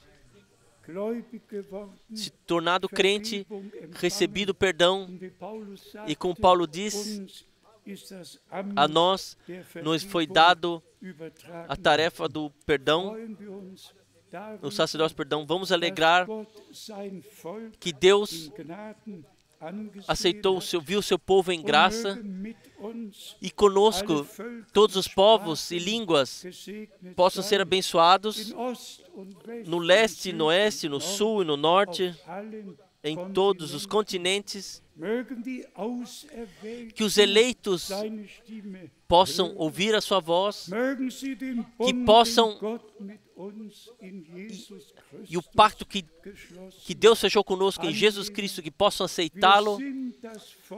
Se tornado crente, recebido perdão, e como Paulo diz, a nós nos foi dado a tarefa do perdão, o sacerdócio perdão. Vamos alegrar que Deus viu o seu povo em graça, e conosco todos os povos e línguas possam ser abençoados no leste, no oeste, no sul e no norte, em todos os continentes, que os eleitos possam ouvir a sua voz, que possam, e o pacto que Deus fechou conosco em Jesus Cristo, que possam aceitá-lo.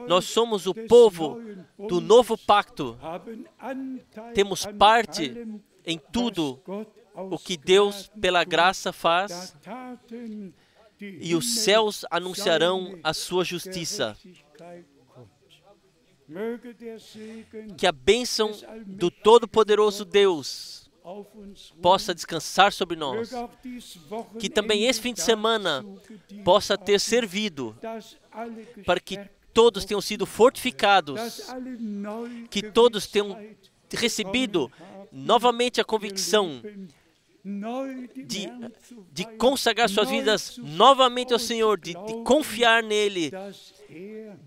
Nós somos o povo do novo pacto, temos parte em tudo o que Deus pela graça faz, e os céus anunciarão a sua justiça. Que a bênção do Todo-Poderoso Deus possa descansar sobre nós. Que também esse fim de semana possa ter servido para que todos tenham sido fortificados, que todos tenham recebido novamente a convicção de consagrar suas vidas novamente ao Senhor, de confiar nele,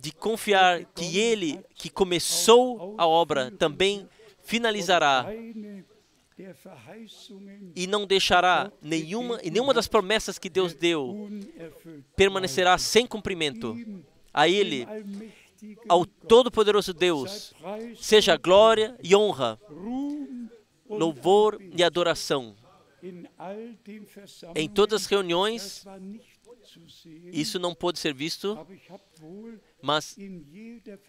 de confiar que Ele, que começou a obra, também finalizará e não deixará nenhuma das promessas que Deus deu permanecerá sem cumprimento. A Ele ao Todo-Poderoso Deus seja glória e honra, louvor e adoração. Em todas as reuniões, isso não pôde ser visto, mas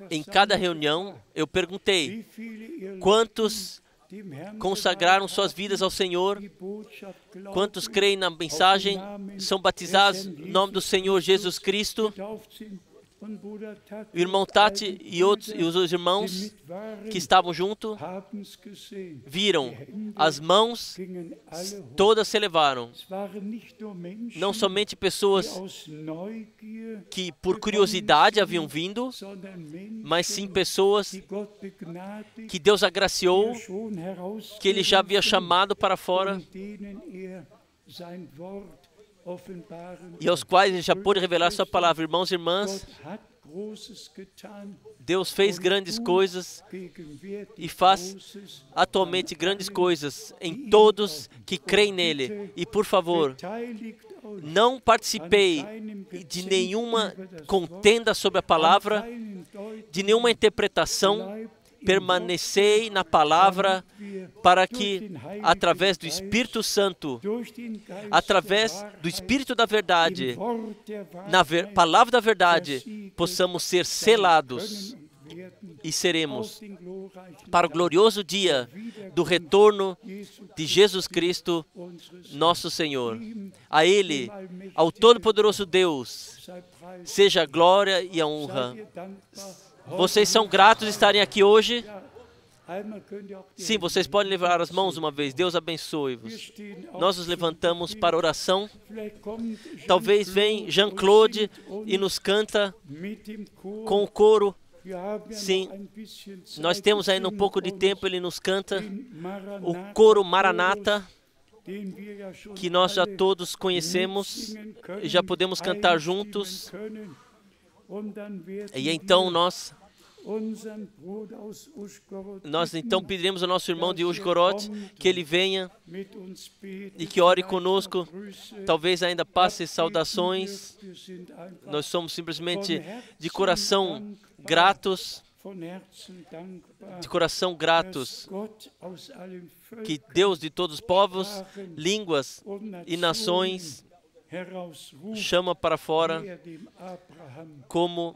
em cada reunião eu perguntei: quantos consagraram suas vidas ao Senhor? Quantos creem na mensagem? São batizados em nome do Senhor Jesus Cristo? O irmão Tati e os irmãos que estavam junto viram, as mãos todas se elevaram. Não somente pessoas que por curiosidade haviam vindo, mas sim pessoas que Deus agraciou, que Ele já havia chamado para fora e aos quais Ele já pôde revelar sua palavra. Irmãos e irmãs, Deus fez grandes coisas e faz atualmente grandes coisas em todos que creem nele. E por favor, não participei de nenhuma contenda sobre a palavra, de nenhuma interpretação. Permanecei na palavra para que, através do Espírito Santo, através do Espírito da verdade, na palavra da verdade, possamos ser selados e seremos para o glorioso dia do retorno de Jesus Cristo, nosso Senhor. A Ele, ao Todo-Poderoso Deus, seja a glória e a honra. Vocês são gratos de estarem aqui hoje? Sim, vocês podem levar as mãos uma vez. Deus abençoe-vos. Nós nos levantamos para oração. Talvez venha Jean-Claude e nos canta com o coro. Sim, nós temos ainda um pouco de tempo, ele nos canta o coro Maranata, que nós já todos conhecemos e já podemos cantar juntos. E então nós então pediremos ao nosso irmão de Uzhgorod que ele venha e que ore conosco. Talvez ainda passe saudações. Nós somos simplesmente de coração gratos, que Deus de todos os povos, línguas e nações chama para fora, como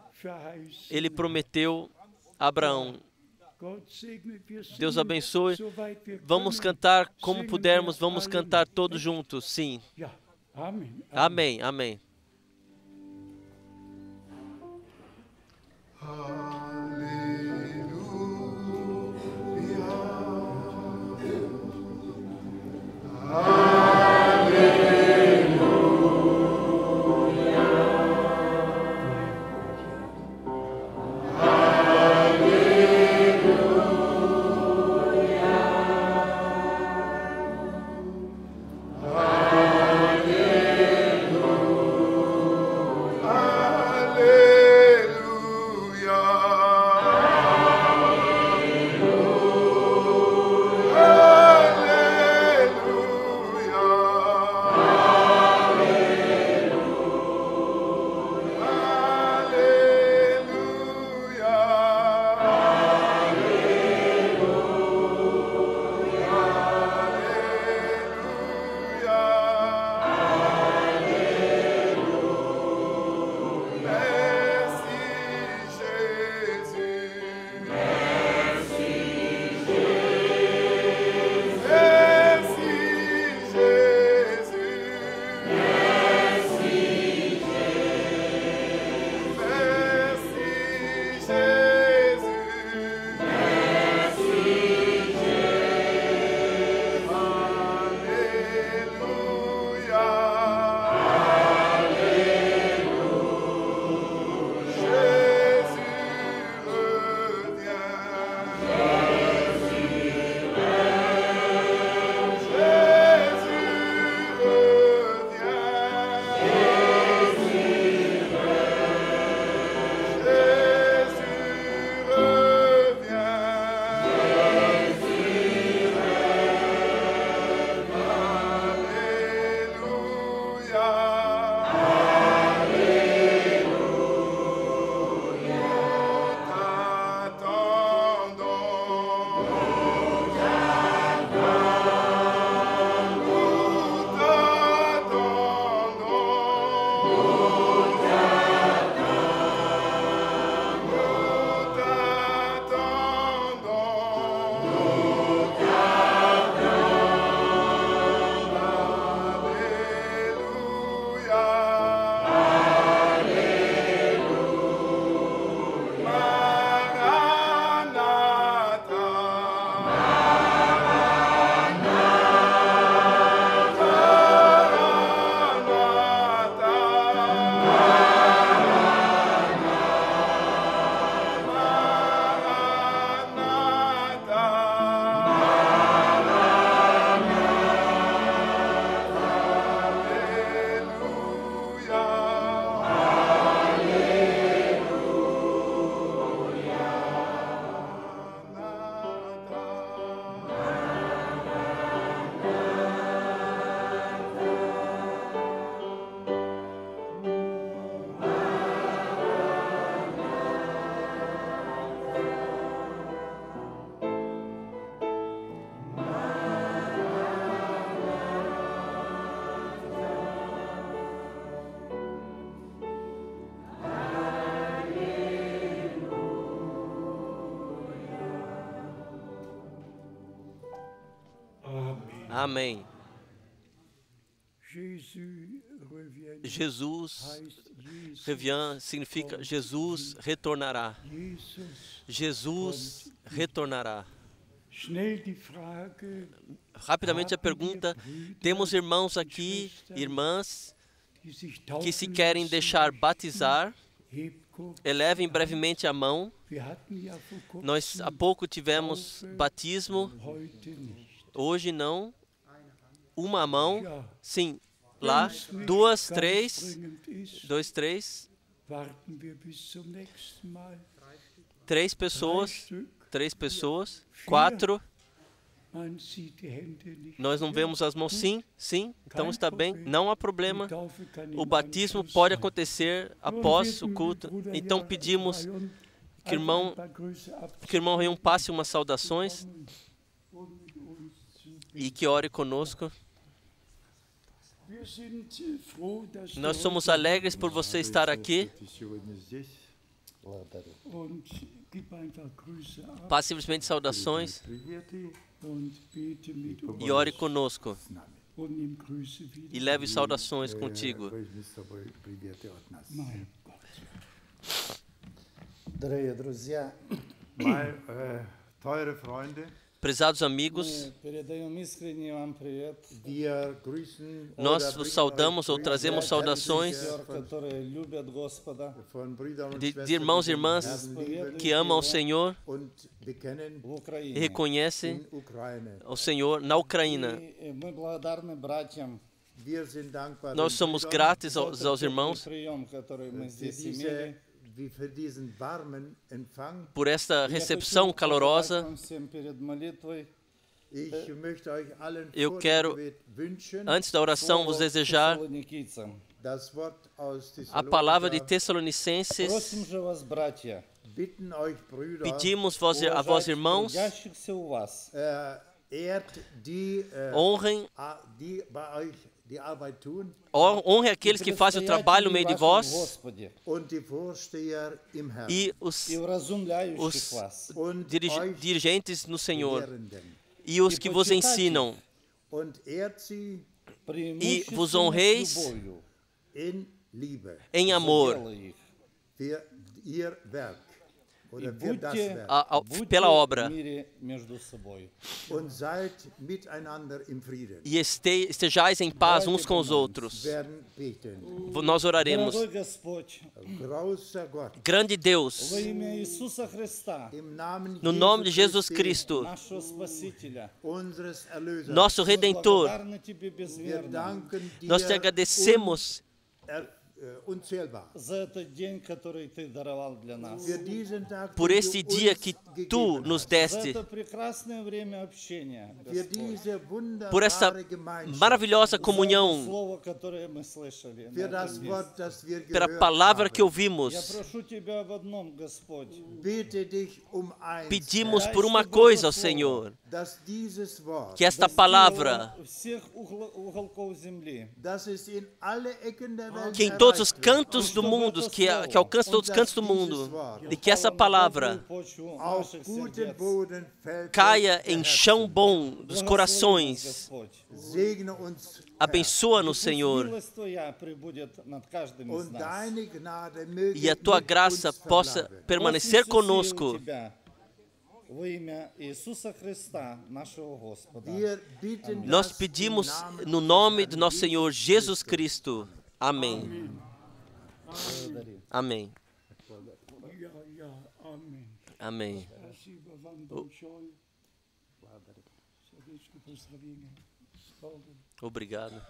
Ele prometeu a Abraão. Deus abençoe. Vamos cantar como pudermos, vamos cantar todos juntos, sim. Amém, amém. Hallelujah. Amém. Jesus, Revian, significa Jesus retornará. Jesus retornará. Rapidamente a pergunta: temos irmãos aqui, irmãs, que se querem deixar batizar? Elevem brevemente a mão. Nós há pouco tivemos batismo, hoje não. Uma mão, sim, lá, duas, três, dois, três, três pessoas, quatro. Nós não vemos as mãos, sim, então está bem, não há problema. O batismo pode acontecer após o culto, então pedimos que o irmão Reum passe umas saudações e que ore conosco. Nós somos alegres por você estar aqui. Passe simplesmente saudações e ore conosco. E leve saudações contigo. Prezados amigos, nós vos saudamos ou trazemos saudações de irmãos e irmãs que amam o Senhor e reconhecem o Senhor na Ucrânia. Nós somos gratos aos irmãos por esta recepção calorosa. Eu quero, antes da oração, vos desejar a palavra de Tessalonicenses. Pedimos a vós, irmãos, honrem aqueles que fazem o trabalho no meio de vós e os dirigentes no Senhor e os que vos ensinam, e vos honreis em amor pela obra, e estejais em paz uns com os outros. Nós oraremos. Grande Deus, no nome de Jesus Cristo, nosso Redentor, nós te agradecemos por este dia que Tu nos deste, por essa maravilhosa comunhão, pela palavra que ouvimos. Pedimos por uma coisa ao Senhor, que esta palavra, que em todos os cantos do mundo, que alcance todos os cantos do mundo, e que essa palavra caia em chão bom dos corações. Abençoa-nos, Senhor, e a Tua graça possa permanecer conosco. Nós pedimos no nome do nosso Senhor Jesus Cristo. Amém. Amém. Amém. Obrigado.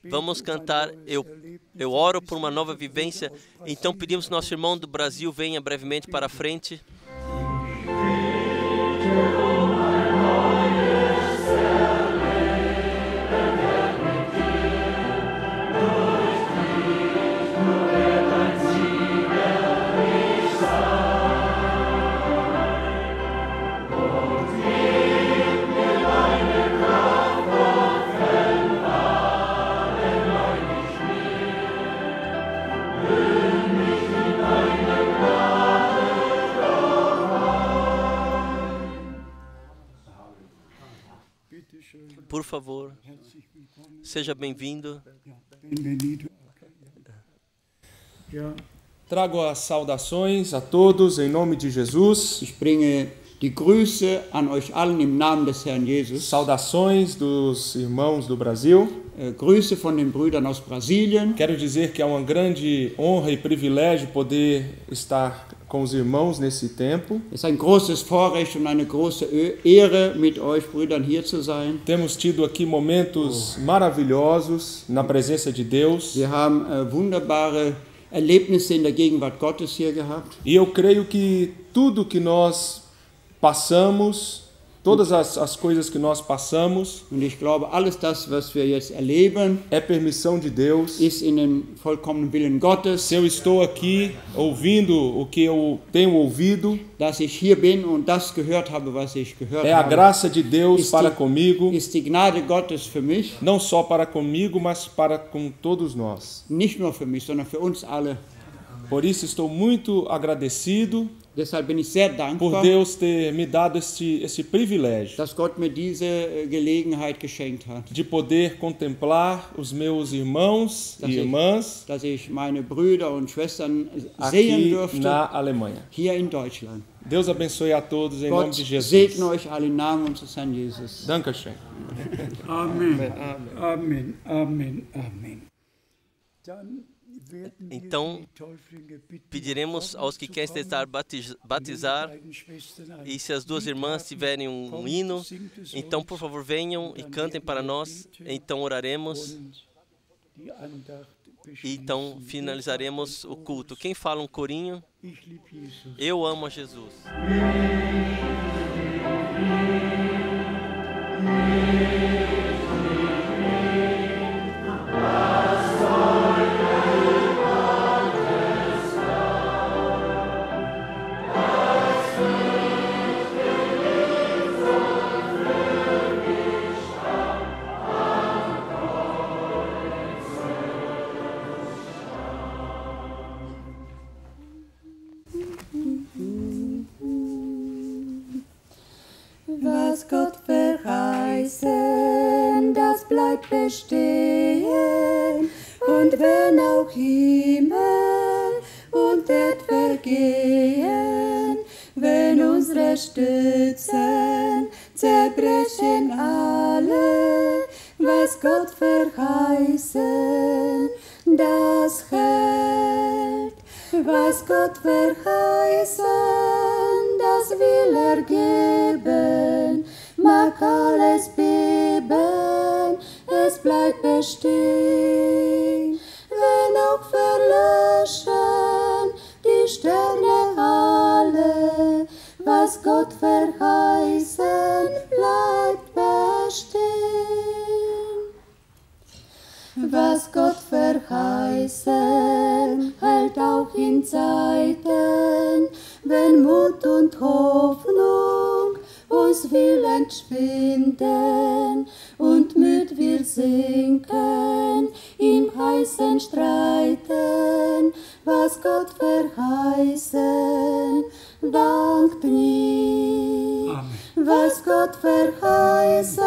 Vamos cantar Eu oro por uma nova vivência. Então pedimos que nosso irmão do Brasil venha brevemente para a frente. Por favor, seja bem-vindo. Trago as saudações a todos em nome de Jesus. Ich bringe die Grüße an euch allen im Namen des Herrn Jesus. Saudações dos irmãos do Brasil. Grüße von den Brüdern aus Brasilien. Quero dizer que é uma grande honra e privilégio poder estar com os irmãos nesse tempo. Es ist ein großes Vorrecht und eine große Ehre, mit euch Brüdern hier zu sein. Temos tido aqui momentos maravilhosos na presença de Deus. Wir haben wunderbare Erlebnisse in der Gegenwart Gottes hier gehabt. E eu creio que tudo que nós passamos, todas as coisas que nós passamos, Und ich glaube, alles das, was wir jetzt erleben, é permissão de Deus. ist in den vollkommenen Willen Gottes. Se eu estou aqui ouvindo o que eu tenho ouvido, Dass ich hier bin und das gehört habe, was ich gehört é a habe, graça de Deus Ist para die- comigo, ist die Gnade Gottes für mich. não só para comigo, mas para com todos nós. Nicht nur für mich, sondern für uns alle. Por isso estou muito agradecido Deshalb bin ich sehr por dankbar, Deus ter me dado esse privilégio dass Gott mir diese Gelegenheit geschenkt hat, de poder contemplar os meus irmãos Das e ich- irmãs dass ich meine Brüder und Schwestern sehen aqui durfte na Alemanha. hier in Deutschland. Deus abençoe a todos em nome Gott de Jesus. segne euch alle im Namen unseres Herrn Jesus. Dankeschön. Amen. Amen. Amen. Amen. Dann werden wir Então, die Täuflinge bitten, Pediremos aos que querem tentar batizar, beiden Schwestern ein e se as duas irmãs tiverem um hino, então, por favor, venham e cantem para nós. Então, oraremos und die Andacht e beschließen. então finalizaremos o culto. Quem fala um corinho? Ich liebe Jesus. Eu amo a Jesus. Was Gott verheißen, das bleibt bestehen. Und wenn auch Himmel und Erd vergehen, wenn unsere Stützen zerbrechen alle, was Gott verheißen, das hält. Was Gott verheißen, das will er geben, mag alles beben, es bleibt bestehen. Wenn auch verlöschen die Sterne alle, was Gott verheißen, bleibt bestehen. Was Gott verheißen, hält auch in Zeiten, wenn Mut und Hoffnung uns will entschwinden und müd wir sinken im heißen Streiten. Was Gott verheißen, wankt nie. Was Gott verheißen,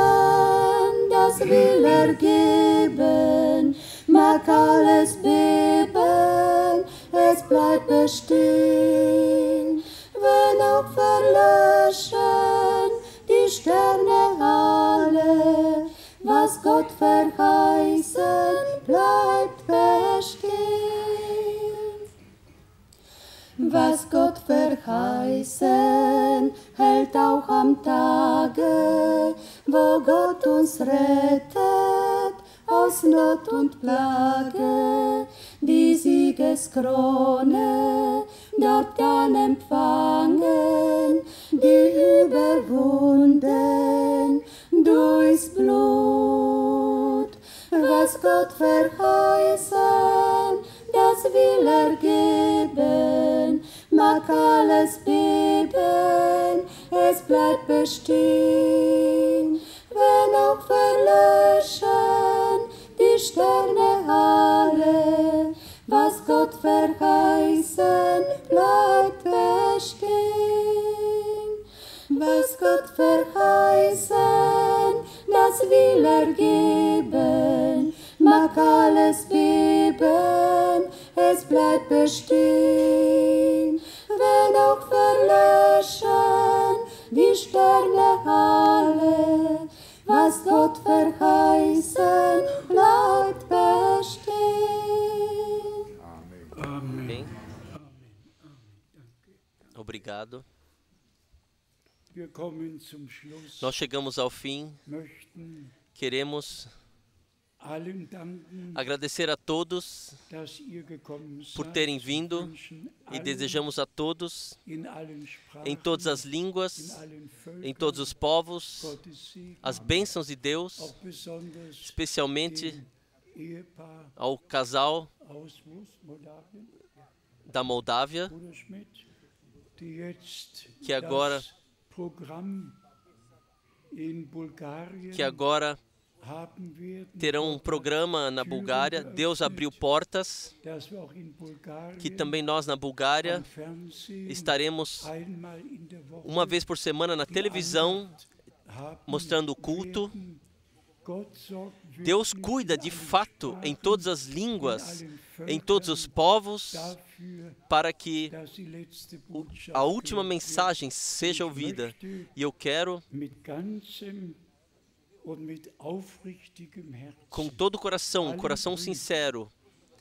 das will er geben, mag alles beben, es bleibt bestehen. Wenn auch verlöschen die Sterne alle, was Gott verheißen, bleibt bestehen. Was Gott verheißen, hält auch am Tage, wo Gott uns rettet aus Not und Plage. Die Siegeskrone dort dann empfangen, die überwunden durchs Blut. Was Gott verheißen, das will er geben, mag alles beben, es bleibt bestehen. Wenn auch verlöschen die Sterne alle, was Gott verheißen, bleibt bestehen. Was Gott verheißen, das will geben, mag alles beben, es bleibt bestehen. Wenn auch verlöschen die Sterne alle, was Gott verheißen, bleibt bestehen. Amém. Obrigado. Wir kommen zum Schluss. Nós chegamos ao fim. Möchten Queremos allen danken, agradecer a todos dass ihr gekommen por seid. terem vindo Wünschen e allen desejamos a todos, in allen Sprachen, em todas as in línguas, allen Völkern, em todos os povos, Gottes Segen, as bênçãos de Deus, auch besonders especialmente dem Ehepaar ao casal aus Moldawien, da Moldávia, Bruder Schmidt, die jetzt que agora, das Programm in Bulgarien que agora haben werden, terão um programa na Bulgária. Deus abriu portas, dass wir auch in Bulgarien que também nós na Bulgária am Fernsehen estaremos einmal in der Woche uma vez por semana na televisão haben mostrando o culto. werden. Gott sorgt Deus wirklich cuida in de allen fato em Sprachen, todas as in línguas, allen em todos os Völkern povos, dafür, para que dass die letzte Botschaft a última gehört mensagem wird. seja Ich ouvida. möchte E eu quero, mit ganzem und mit aufrichtigem Herzen com todo o coração, um coração sincero,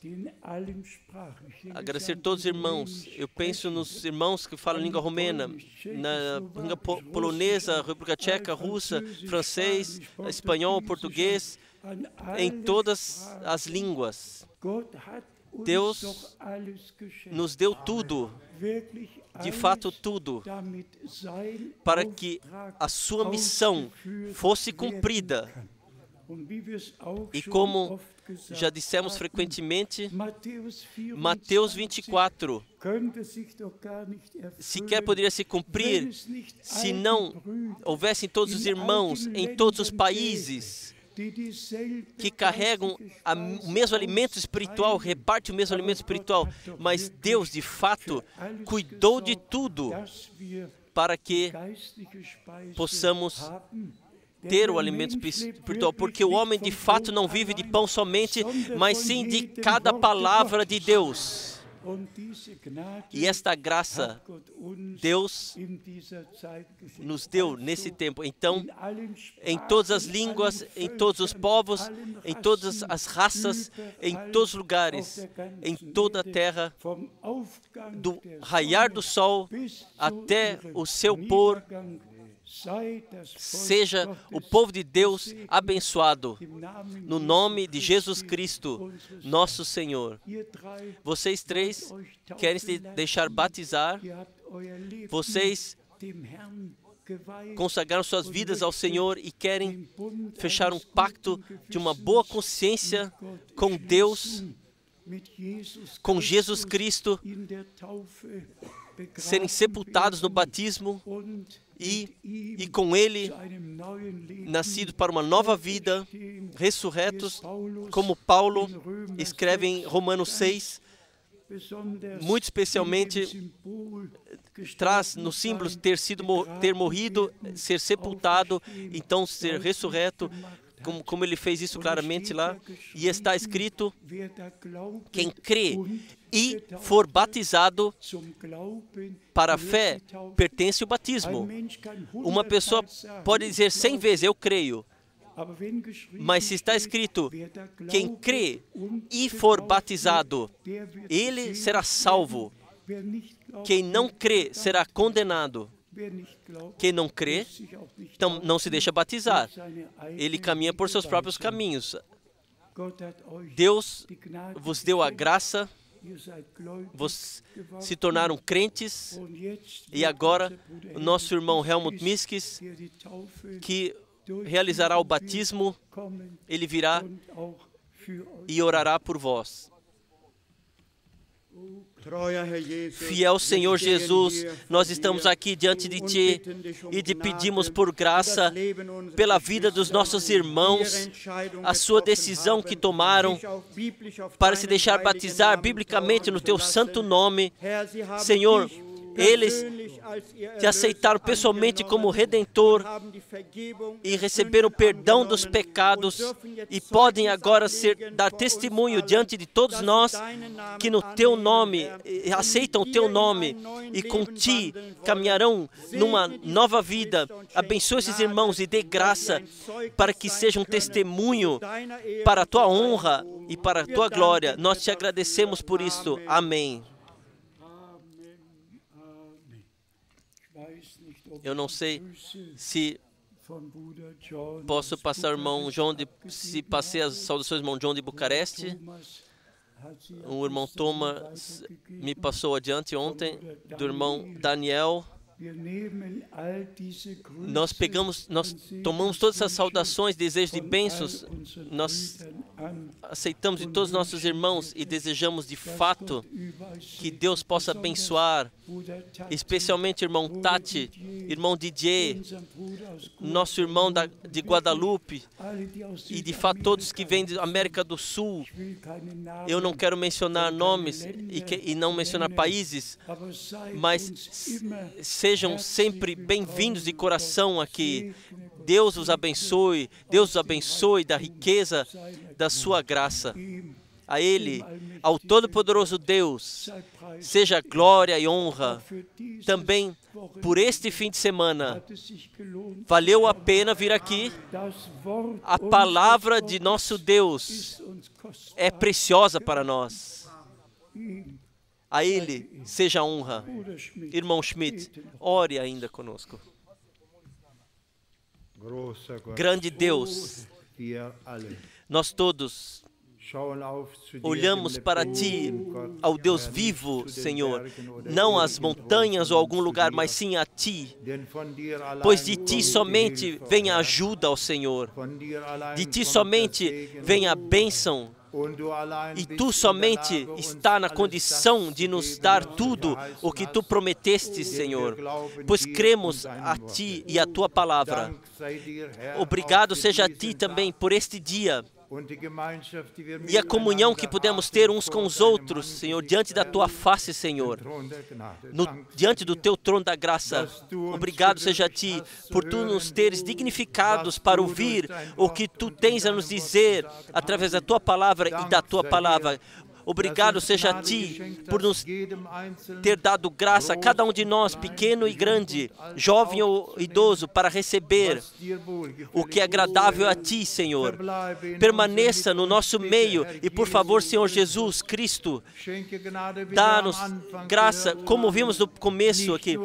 in allen Sprachen, ich denke agradecer an todos os die irmãos. Eu penso Sprechenden, nos irmãos que falam língua romena, na língua polonesa, República Tcheca, russa, francês, espanhol, português, an em alle todas Sprachen. as línguas. Gott hat uns Deus doch alles geschenkt. Nos deu tudo, Wirklich de alles, fato tudo, damit sein para que Auftrag a sua missão ausgeführt fosse werden cumprida. kann. Und wie wir es auch E schon como oft gesagt já dissemos haben, frequentemente, Mateus Mateus 24 24 könnte sich doch gar nicht erfüllen, sequer poderia se wenn cumprir es nicht se allen não Brüdern houvessem todos os irmãos em todos os países die dieselbe que carregam geistige o mesmo alimento espiritual, austeilen. repartem o mesmo alimento espiritual, mas Deus, de fato, Alles cuidou de gesorgt, tudo dass wir para que geistliche Speise possamos haben. ter o alimento espiritual, porque o homem de fato não vive de pão somente, mas sim de cada palavra de Deus. E esta graça Deus nos deu nesse tempo. Então, em todas as línguas, em todos os povos, em todas as raças, em todos os lugares, em toda a terra, do raiar do sol até o seu pôr, seja o povo de Deus abençoado, no nome de Jesus Cristo, nosso Senhor. Vocês três querem se deixar batizar, vocês consagraram suas vidas ao Senhor e querem fechar um pacto de uma boa consciência com Deus, com Jesus Cristo, serem sepultados no batismo e com Ele nascido para uma nova vida, ressurretos, como Paulo escreve em Romanos 6, muito especialmente traz no símbolo ter morrido, ser sepultado, então ser ressurreto, como ele fez isso claramente lá, e está escrito: quem crê e for batizado para a fé, pertence ao batismo. Uma pessoa pode dizer 100 vezes, eu creio, mas se está escrito, quem crê e for batizado, ele será salvo. Quem não crê será condenado. Quem não crê, então não se deixa batizar. Ele caminha por seus próprios caminhos. Deus vos deu a graça, vocês se tornaram crentes, e agora o nosso irmão Helmut Miskis, que realizará o batismo, ele virá e orará por vós. Fiel Senhor Jesus, nós estamos aqui diante de Ti e te pedimos por graça pela vida dos nossos irmãos, a sua decisão que tomaram para se deixar batizar biblicamente no Teu santo nome. Senhor, eles te aceitaram pessoalmente como Redentor e receberam o perdão dos pecados e podem agora dar testemunho diante de todos nós que no Teu nome, aceitam o Teu nome e com Ti caminharão numa nova vida. Abençoe esses irmãos e dê graça para que seja um testemunho para a Tua honra e para a Tua glória. Nós te agradecemos por isso. Amém. Eu não sei se posso passar o irmão João se passei as saudações do irmão João de Bucareste. O irmão Thomas me passou adiante ontem, do irmão Daniel. Nós tomamos todas essas saudações, desejos de bênçãos, nós aceitamos de todos os nossos irmãos e desejamos de fato que Deus possa abençoar, especialmente irmão Tati, irmão Didier, nosso irmão de Guadalupe e de fato todos que vêm da América do Sul. Eu não quero mencionar nomes e não mencionar países, mas sejam sempre bem-vindos de coração aqui. Deus os abençoe da riqueza da sua graça. A Ele, ao Todo-Poderoso Deus, seja glória e honra. Também por este fim de semana, valeu a pena vir aqui. A palavra de nosso Deus é preciosa para nós. A Ele seja a honra. Irmão Schmidt, ore ainda conosco. Grande Deus, nós todos olhamos para Ti, ao Deus vivo, Senhor, não às montanhas ou algum lugar, mas sim a Ti, pois de Ti somente vem a ajuda ao Senhor, de Ti somente vem a bênção, e Tu somente está na condição de nos dar tudo o que Tu prometeste, Senhor, pois cremos a Ti e a Tua palavra. Obrigado seja a Ti também por este dia e a comunhão que podemos ter uns com os outros, Senhor, diante da Tua face, Senhor, diante do Teu trono da graça. Obrigado seja a Ti por Tu nos teres dignificados para ouvir o que Tu tens a nos dizer através da Tua palavra e da Tua palavra. Obrigado seja a Ti por nos ter dado graça, cada um de nós, pequeno e grande, jovem ou idoso, para receber o que é agradável a Ti, Senhor. Permaneça no nosso meio e, por favor, Senhor Jesus Cristo, dá-nos graça, como vimos no começo aqui,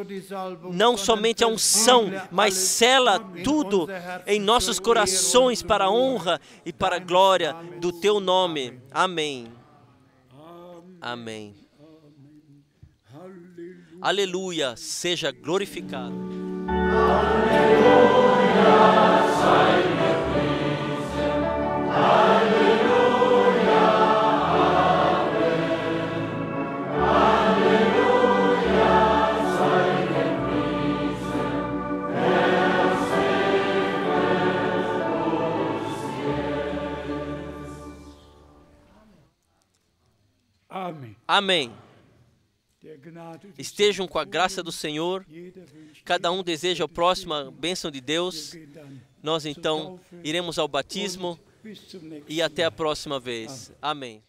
não somente a unção, mas sela tudo em nossos corações para a honra e para a glória do Teu nome. Amém. Amém. Aleluia, seja glorificado. Aleluia, sei gepriesen. Aleluia, Amen. Aleluia, sei gepriesen. Amém. Amém. Estejam com a graça do Senhor. Cada um deseja ao próximo a bênção de Deus. Nós então iremos ao batismo e até a próxima vez. Amém.